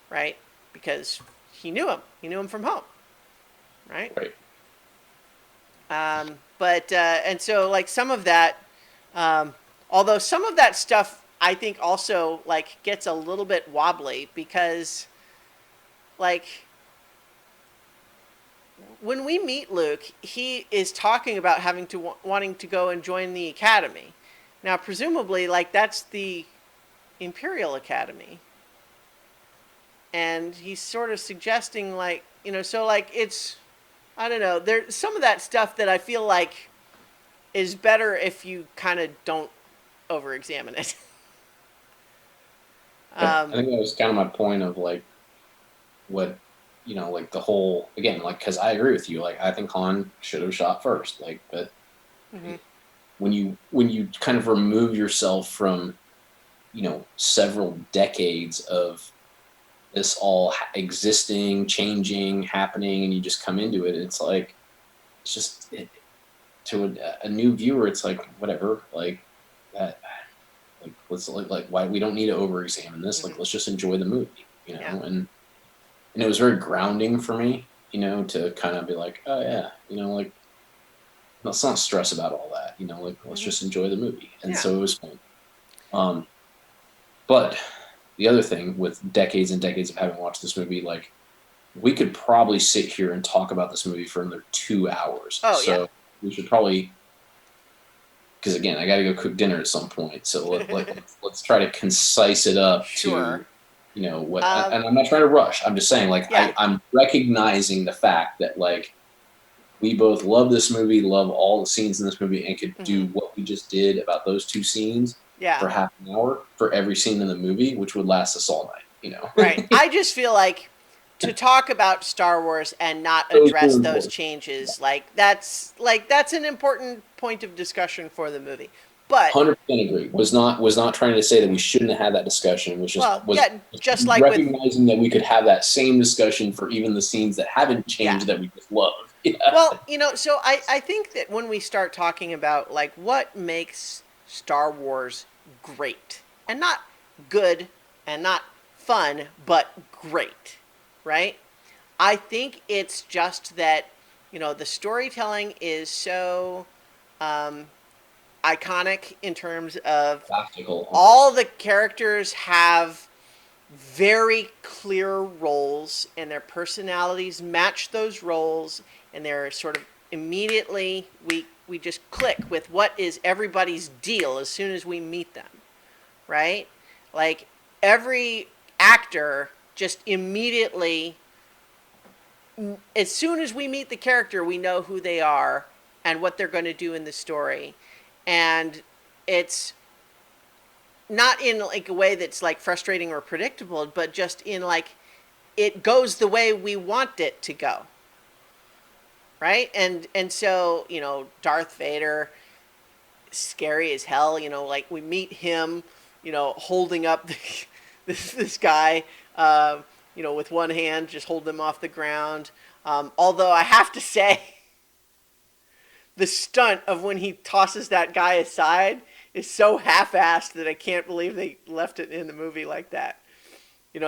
A: right? Because he knew him from home, right?
B: right?
A: But and so like some of that, although some of that stuff I think also like gets a little bit wobbly because like when we meet Luke, he is talking about wanting to go and join the academy. Now, presumably, like that's the Imperial Academy, and he's sort of suggesting like so like it's I don't know. There's some of that stuff that I feel like is better if you kind of don't over-examine it.
B: I think that was kind of my point of like what like the whole again like because I agree with you like I think Han should have shot first like but
A: Mm-hmm.
B: when you kind of remove yourself from several decades of this all existing changing happening and you just come into it it's like to a new viewer it's like whatever like Let's like why we don't need to over-examine this. Like,
A: Hmm.
B: let's just enjoy the movie,
A: Yeah.
B: and it was very grounding for me, to kind of be like, oh yeah, like let's not stress about all that, like let's
A: Hmm.
B: just enjoy the movie. And
A: Yeah.
B: so it was fun. Um, but the other thing with decades and decades of having watched this movie, like we could probably sit here and talk about this movie for another 2 hours.
A: Oh yeah.
B: So we should probably, because again, I got to go cook dinner at some point. So let's try to concise it up
A: Sure.
B: to, what,
A: Um,
B: and I'm not trying to rush. I'm just saying, like,
A: yeah.
B: I'm recognizing the fact that, like, we both love this movie, love all the scenes in this movie, and could
A: Hmm.
B: do what we just did about those two scenes
A: Yeah.
B: for half an hour for every scene in the movie, which would last us all night.
A: Right. I just feel like to talk about Star Wars and not
B: Those
A: address
B: were
A: those
B: important.
A: changes, that's an important point of discussion for the movie. But
B: 100% agree. Was not trying to say that we shouldn't have had that discussion. Was just
A: well,
B: was
A: yeah, just like with
B: recognizing that we could have that same discussion for even the scenes that haven't
A: yeah.
B: changed that we just love. Yeah.
A: Well, so I think that when we start talking about like what makes Star Wars great and not good and not fun, but great, right? I think it's just that, the storytelling is so um, iconic in terms of
B: Practical
A: all
B: almost.
A: the characters have very clear roles and their personalities match those roles, and they're sort of immediately we just click with what is everybody's deal as soon as we meet them, right? Like every actor just immediately, as soon as we meet the character, we know who they are and what they're going to do in the story. And it's not in like a way that's like frustrating or predictable, but just in like it goes the way we want it to go. Right? And so, Darth Vader, scary as hell, like we meet him, holding up this guy, with one hand, just hold him off the ground. Although I have to say, the stunt of when he tosses that guy aside is so half-assed that I can't believe they left it in the movie like that.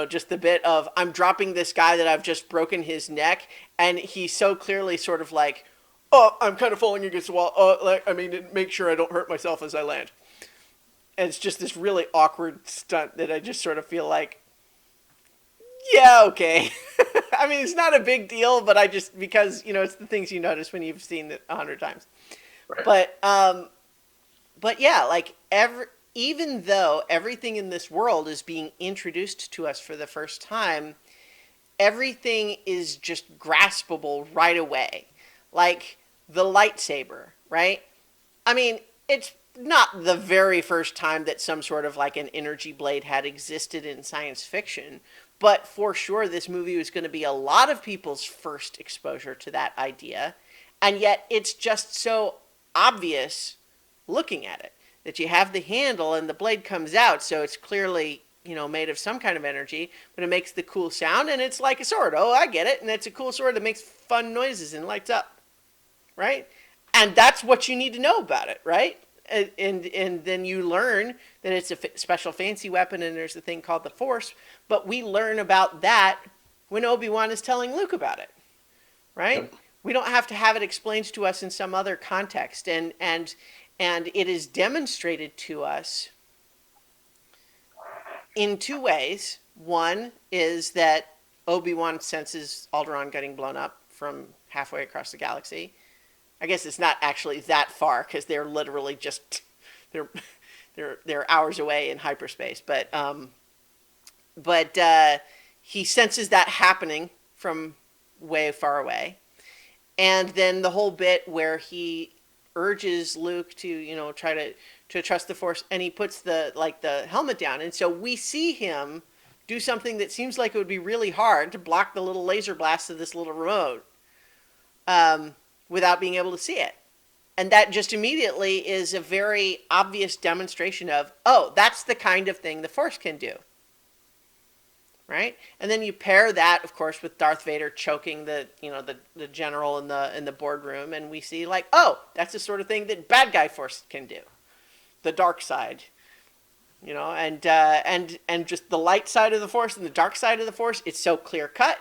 A: Just the bit of I'm dropping this guy that I've just broken his neck, and he's so clearly sort of like, oh, I'm kind of falling against the wall. Oh, make sure I don't hurt myself as I land. And it's just this really awkward stunt that I just sort of feel like, yeah, okay. I mean, it's not a big deal, but I just because it's the things you notice when you've seen it 100 times.
B: Right.
A: But yeah, like even though everything in this world is being introduced to us for the first time, everything is just graspable right away. Like the lightsaber, right? I mean, it's not the very first time that some sort of like an energy blade had existed in science fiction, but for sure this movie was going to be a lot of people's first exposure to that idea. And yet it's just so obvious looking at it that you have the handle and the blade comes out, so it's clearly made of some kind of energy, but it makes the cool sound and it's like a sword. Oh, I get it. And it's a cool sword that makes fun noises and lights up, right? And that's what you need to know about it, right? And then you learn that it's a special fancy weapon and there's a thing called the Force, but we learn about that when Obi-Wan is telling Luke about it, right?
B: Yep.
A: We don't have to have it explained to us in some other context, and it is demonstrated to us in two ways. One is that Obi-Wan senses Alderaan getting blown up from halfway across the galaxy. I guess it's not actually that far because they're literally just they're they're hours away in hyperspace. But he senses that happening from way far away, and then the whole bit where he urges Luke to try to trust the Force, and he puts the helmet down, and so we see him do something that seems like it would be really hard to block the little laser blast of this little remote, without being able to see it. And that just immediately is a very obvious demonstration of, oh, that's the kind of thing the Force can do. Right? And then you pair that, of course, with Darth Vader choking the general in the boardroom, and we see like, oh, that's the sort of thing that bad guy Force can do. The dark side. you know, and just the light side of the Force and the dark side of the Force. It's so clear cut.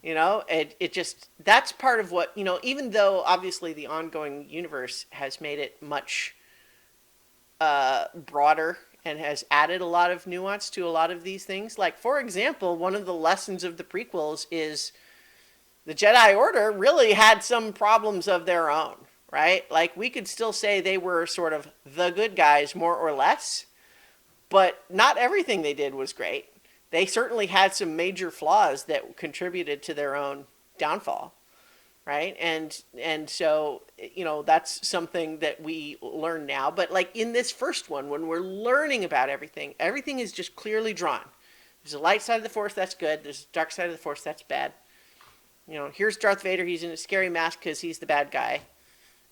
A: You know, it just, that's part of what, you know, even though obviously the ongoing universe has made it much broader and has added a lot of nuance to a lot of these things. Like, for example, one of the lessons of the prequels is the Jedi Order really had some problems of their own, right? Like, we could still say they were sort of the good guys, more or less, but not everything they did was great. They certainly had some major flaws that contributed to their own downfall, right? And so, you know, that's something that we learn now. But like in this first one, when we're learning about everything, everything is just clearly drawn. There's a light side of the Force, that's good. There's a dark side of the Force, that's bad. You know, here's Darth Vader. He's in a scary mask because he's the bad guy.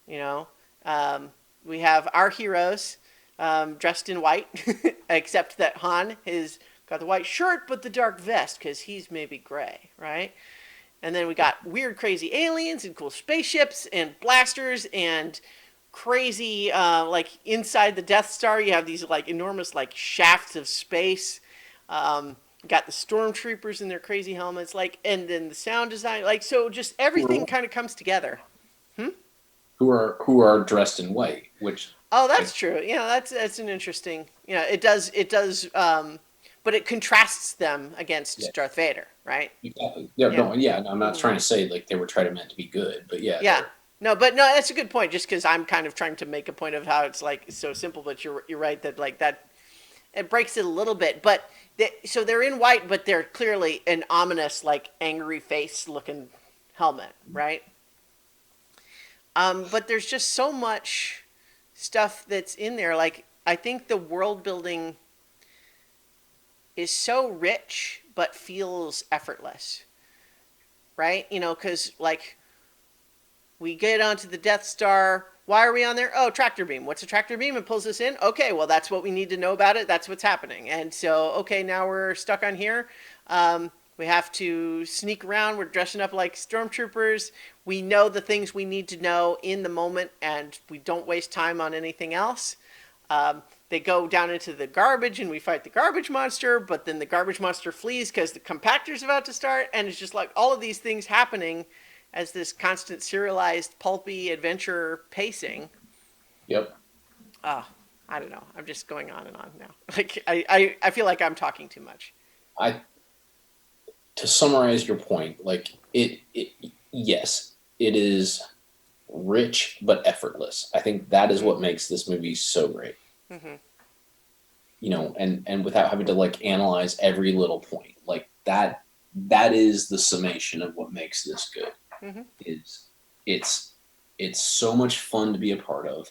A: You know, we have our heroes dressed in white, except that Han has got the white shirt but the dark vest because he's maybe gray, right? And then we got weird, crazy aliens and cool spaceships and blasters and crazy, like inside the Death Star, you have these like enormous like shafts of space. Got the stormtroopers in their crazy helmets, like, and then the sound design, like, so just everything kind of comes together.
B: Who are dressed in white, which
A: Oh, that's true. Yeah, that's an interesting. You know, it does, but it contrasts them against
B: yeah,
A: Darth Vader, right?
B: exactly. Yeah,
A: Yeah.
B: no, yeah. I'm not trying to say like they were trying to meant to be good, but yeah,
A: Yeah. No, but no, that's a good point. Just because I'm kind of trying to make a point of how it's like so simple, but you're right that like that it breaks it a little bit. But so they're in white, but they're clearly an ominous, like angry face looking helmet, right? But there's just so much stuff that's in there. Like I think the world building is so rich, but feels effortless, right? You know, because like we get onto the Death Star. Why are we on there? Oh, tractor beam. What's a tractor beam? It pulls us in. Okay, well, that's what we need to know about it. That's what's happening. And so, okay, now we're stuck on here. We have to sneak around. We're dressing up like stormtroopers. We know the things we need to know in the moment, and we don't waste time on anything else. They go down into the garbage, and we fight the garbage monster, but then the garbage monster flees because the compactor's about to start, and it's just like all of these things happening as this constant serialized pulpy adventure pacing.
B: yep.
A: Oh, I don't know. I'm just going on and on now. Like I feel like I'm talking too much.
B: I To summarize your point, like it yes, it is rich but effortless. I think that is what makes this movie so great.
A: Mm-hmm.
B: You know, and without having to like analyze every little point, like that is the summation of what makes this good.
A: Mm-hmm.
B: Is it's it's so much fun to be a part of,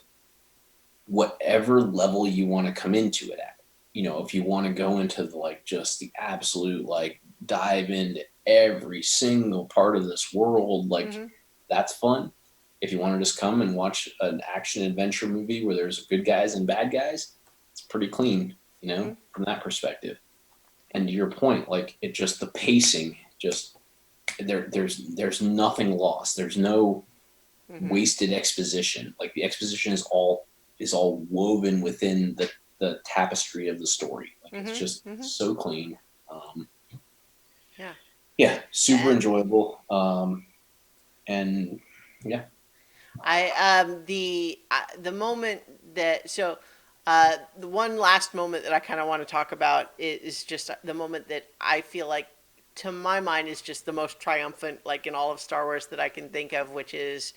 B: whatever level you want to come into it at. You know, if you want to go into the like just the absolute like dive into every single part of this world, like
A: Mm-hmm.
B: that's fun. If you want to just come and watch an action adventure movie where there's good guys and bad guys, it's pretty clean, you know,
A: Mm-hmm.
B: from that perspective. And to your point, like it just the pacing, just there's nothing lost. There's no
A: Mm-hmm.
B: wasted exposition. Like the exposition is all woven within the tapestry of the story. Like it's just
A: Mm-hmm. Mm-hmm.
B: so clean. Um,
A: Yeah.
B: yeah, super
A: And
B: enjoyable. And yeah,
A: the moment that so the one last moment that I kind of want to talk about is just the moment that I feel like to my mind is just the most triumphant like in all of Star Wars that I can think of, which is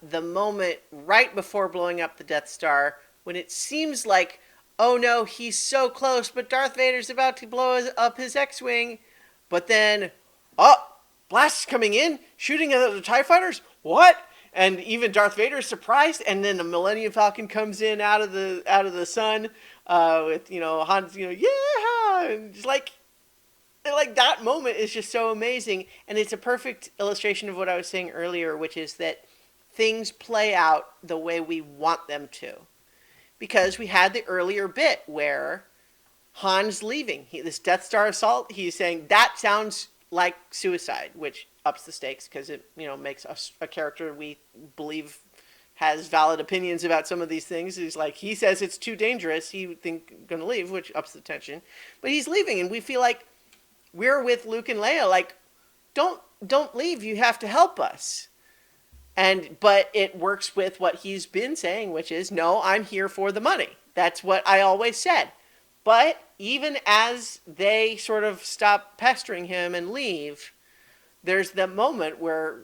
A: the moment right before blowing up the Death Star when it seems like, oh no, he's so close, but Darth Vader's about to blow up his X-wing, but then, oh, blasts coming in, shooting at the TIE fighters. What? And even Darth Vader is surprised, and then the Millennium Falcon comes in out of the sun, with Han's yeah, and just like that moment is just so amazing, and it's a perfect illustration of what I was saying earlier, which is that things play out the way we want them to, because we had the earlier bit where Han's leaving. This Death Star assault. He's saying that sounds like suicide, which ups the stakes because it makes us a character we believe has valid opinions about some of these things. He's like, he says it's too dangerous. He would think going to leave, which ups the tension. But he's leaving, and we feel like we're with Luke and Leia. Like, don't leave. You have to help us. But it works with what he's been saying, which is, no, I'm here for the money. That's what I always said. But even as they sort of stop pestering him and leave, there's that moment where,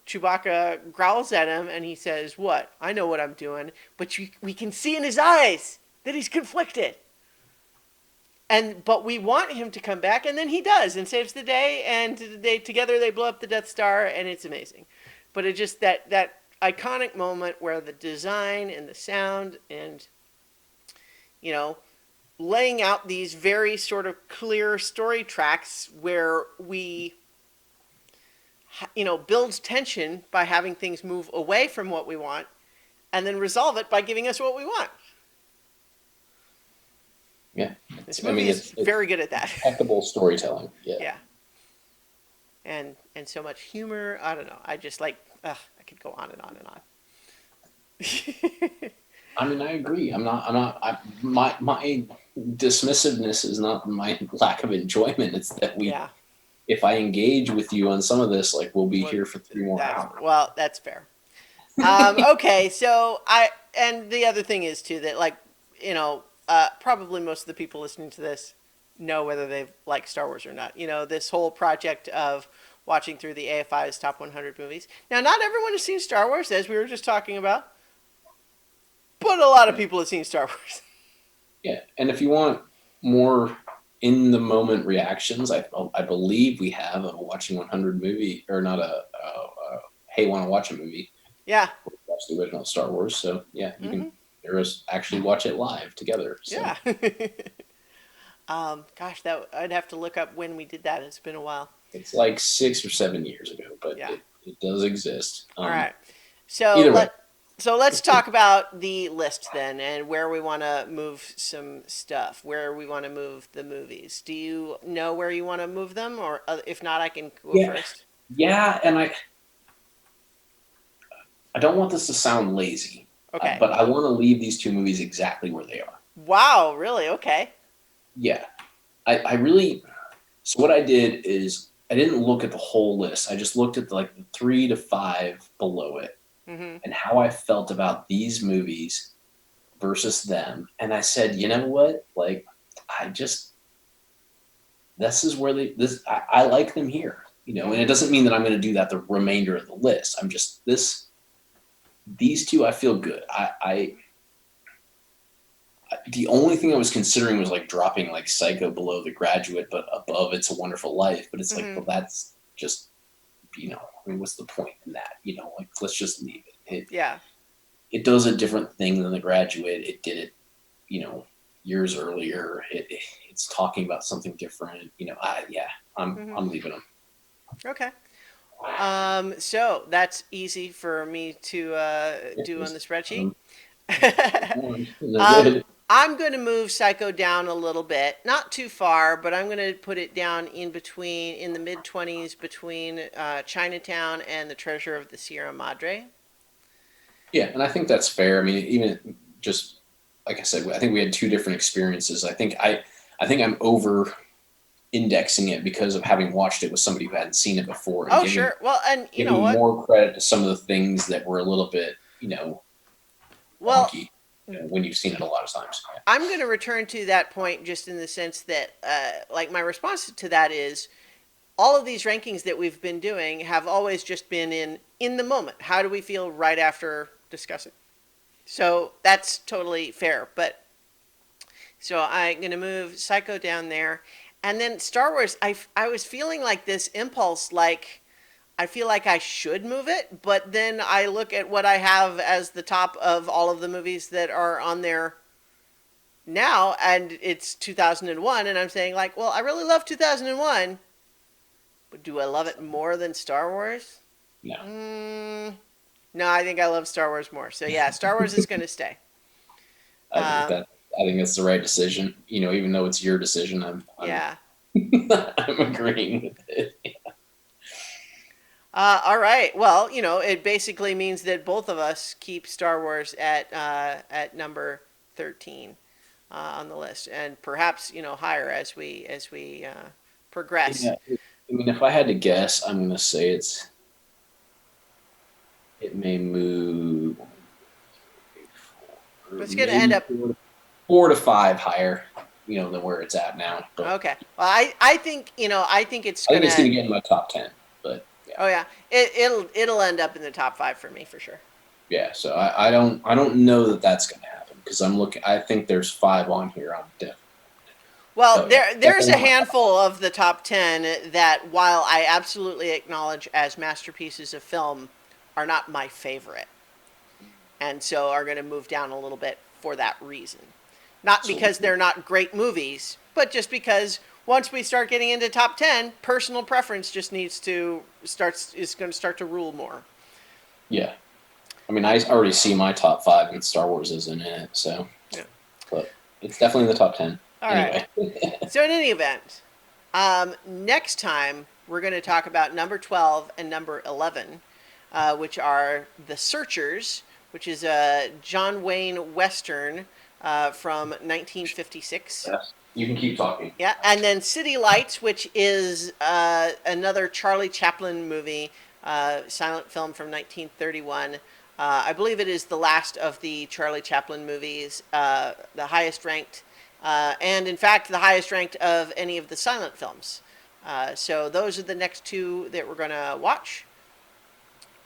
A: Chewbacca growls at him and he says, "What? I know what I'm doing." But we can see in his eyes that he's conflicted. But we want him to come back, and then he does and saves the day, and together they blow up the Death Star, and it's amazing. But it just that iconic moment where the design and the sound and laying out these very sort of clear story tracks where we builds tension by having things move away from what we want and then resolve it by giving us what we want.
B: Yeah.
A: This movie is very good at that.
B: Impeccable storytelling. Yeah.
A: Yeah. And so much humor. I don't know. I just I could go on and on and on.
B: I mean, I agree. My dismissiveness is not my lack of enjoyment. It's that if I engage with you on some of this, we'll be here for 3 more hours.
A: Well, that's fair. Okay. So and the other thing is too that probably most of the people listening to this know whether they like Star Wars or not. This whole project of watching through the AFI's top 100 movies. Now, not everyone has seen Star Wars, as we were just talking about, but a lot of people have seen Star Wars.
B: Yeah, and if you want more in the moment reactions, I believe we have a watching 100 movie, or not hey, want to watch a movie?
A: Yeah,
B: watch the original Star Wars. So yeah, you can actually watch it live together. So.
A: Yeah. Gosh, I'd have to look up when we did that. It's been a while.
B: It's like 6 or 7 years ago, but it does exist.
A: All right. So let's talk about the list then, and where we want to move some stuff, where we want to move the movies. Do you know where you want to move them, or if not, I can go first.
B: Yeah, and I don't want this to sound lazy.
A: Okay.
B: But I want to leave these 2 movies exactly where they are.
A: Wow, really? Okay.
B: Yeah. I really... So what I did is I didn't look at the whole list. I just looked at the 3 to 5 below it and how I felt about these movies versus them. And I said, you know what? This is where I like them here. And it doesn't mean that I'm going to do that the remainder of the list. I'm just... These 2, I feel good. The only thing I was considering was dropping Psycho below The Graduate, but above It's a Wonderful Life. But it's well, that's just, what's the point in that? Let's just leave it. It does a different thing than The Graduate. It did it, years earlier. It's talking about something different. I'm leaving them.
A: Okay. So that's easy for me to do on the spreadsheet. I'm going to move Psycho down a little bit, not too far, but I'm going to put it down in the mid-20s between Chinatown and The Treasure of the Sierra Madre.
B: Yeah, and I think that's fair. I mean, even just like I said, I think we had 2 different experiences. I think I'm over indexing it because of having watched it with somebody who hadn't seen it before.
A: And sure. Well, and you know what?
B: More credit to some of the things that were a little bit, wonky. When you've seen it a lot of times.
A: I'm going to return to that point just in the sense that, my response to that is, all of these rankings that we've been doing have always just been in the moment. How do we feel right after discussing? So that's totally fair. But so I'm going to move Psycho down there, and then Star Wars. I was feeling this impulse, I feel like I should move it, but then I look at what I have as the top of all of the movies that are on there now, and it's 2001, and I'm saying well, I really love 2001, but do I love it more than Star Wars?
B: No.
A: No, I think I love Star Wars more. So yeah, Star Wars is going to stay.
B: I think that's the right decision. Even though it's your decision, I'm agreeing with it.
A: All right. Well, it basically means that both of us keep Star Wars at number 13 on the list, and perhaps higher as we progress.
B: Yeah, I mean, if I had to guess, I'm gonna say it may move
A: It's going to end
B: maybe
A: up
B: 4 to 5 higher, than where it's at now. But
A: okay. Well, I think I think it's
B: I think it's
A: gonna.
B: gonna get in my top 10. But yeah,
A: Oh yeah, it'll end up in the top 5 for me for sure.
B: yeah. So I don't know that that's gonna happen because I'm looking. I think there's 5 on here. I'm definitely.
A: Well,
B: So yeah,
A: there's
B: definitely
A: a
B: in my top.
A: handful of the top 10 that, while I absolutely acknowledge as masterpieces of film, are not my favorite, and so are going to move down a little bit for that reason. Not because
B: Absolutely.
A: they're not great movies, but just because once we start getting into top 10, personal preference just needs to starts is going to start to rule more.
B: Yeah. I mean, I already see my top 5, and Star Wars isn't in it. So,
A: Yeah.
B: but it's definitely in the top 10.
A: All right.
B: Anyway.
A: So in any event, next time we're going to talk about number 12 and number 11, which are The Searchers, which is a John Wayne Western from 1956.
B: Yes. You can keep talking.
A: Yeah, and then City Lights, which is another Charlie Chaplin movie, silent film from 1931. I believe it is the last of the Charlie Chaplin movies, the highest ranked, and in fact, the highest ranked of any of the silent films. So those are the next two that we're going to watch.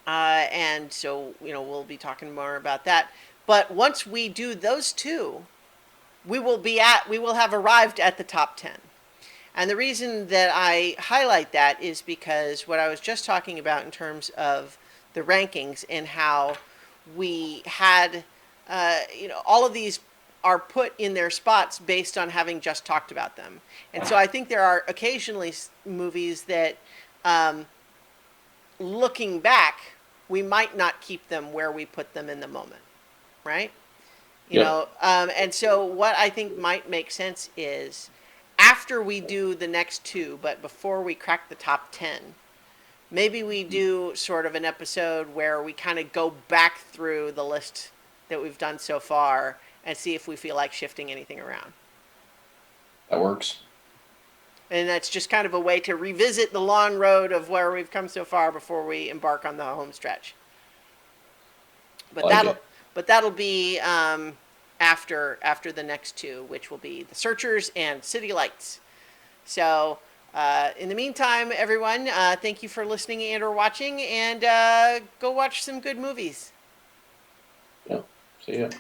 A: And so, we'll be talking more about that. But once we do those two, we will have arrived at the top 10. And the reason that I highlight that is because what I was just talking about in terms of the rankings and how we had, all of these are put in their spots based on having just talked about them. And so I think there are occasionally movies that, looking back, we might not keep them where we put them in the moment, right?
B: Yep.
A: And so what I think might make sense is after we do the next two, but before we crack the top 10, maybe we do sort of an episode where we kind of go back through the list that we've done so far and see if we feel like shifting anything around.
B: That works.
A: And that's just kind of a way to revisit the long road of where we've come so far before we embark on the home stretch.
B: I
A: But
B: like
A: that'll
B: it.
A: but that'll be after the next two, which will be The Searchers and City Lights. So in the meantime, everyone, thank you for listening and or watching, and go watch some good movies.
B: Yep. See ya.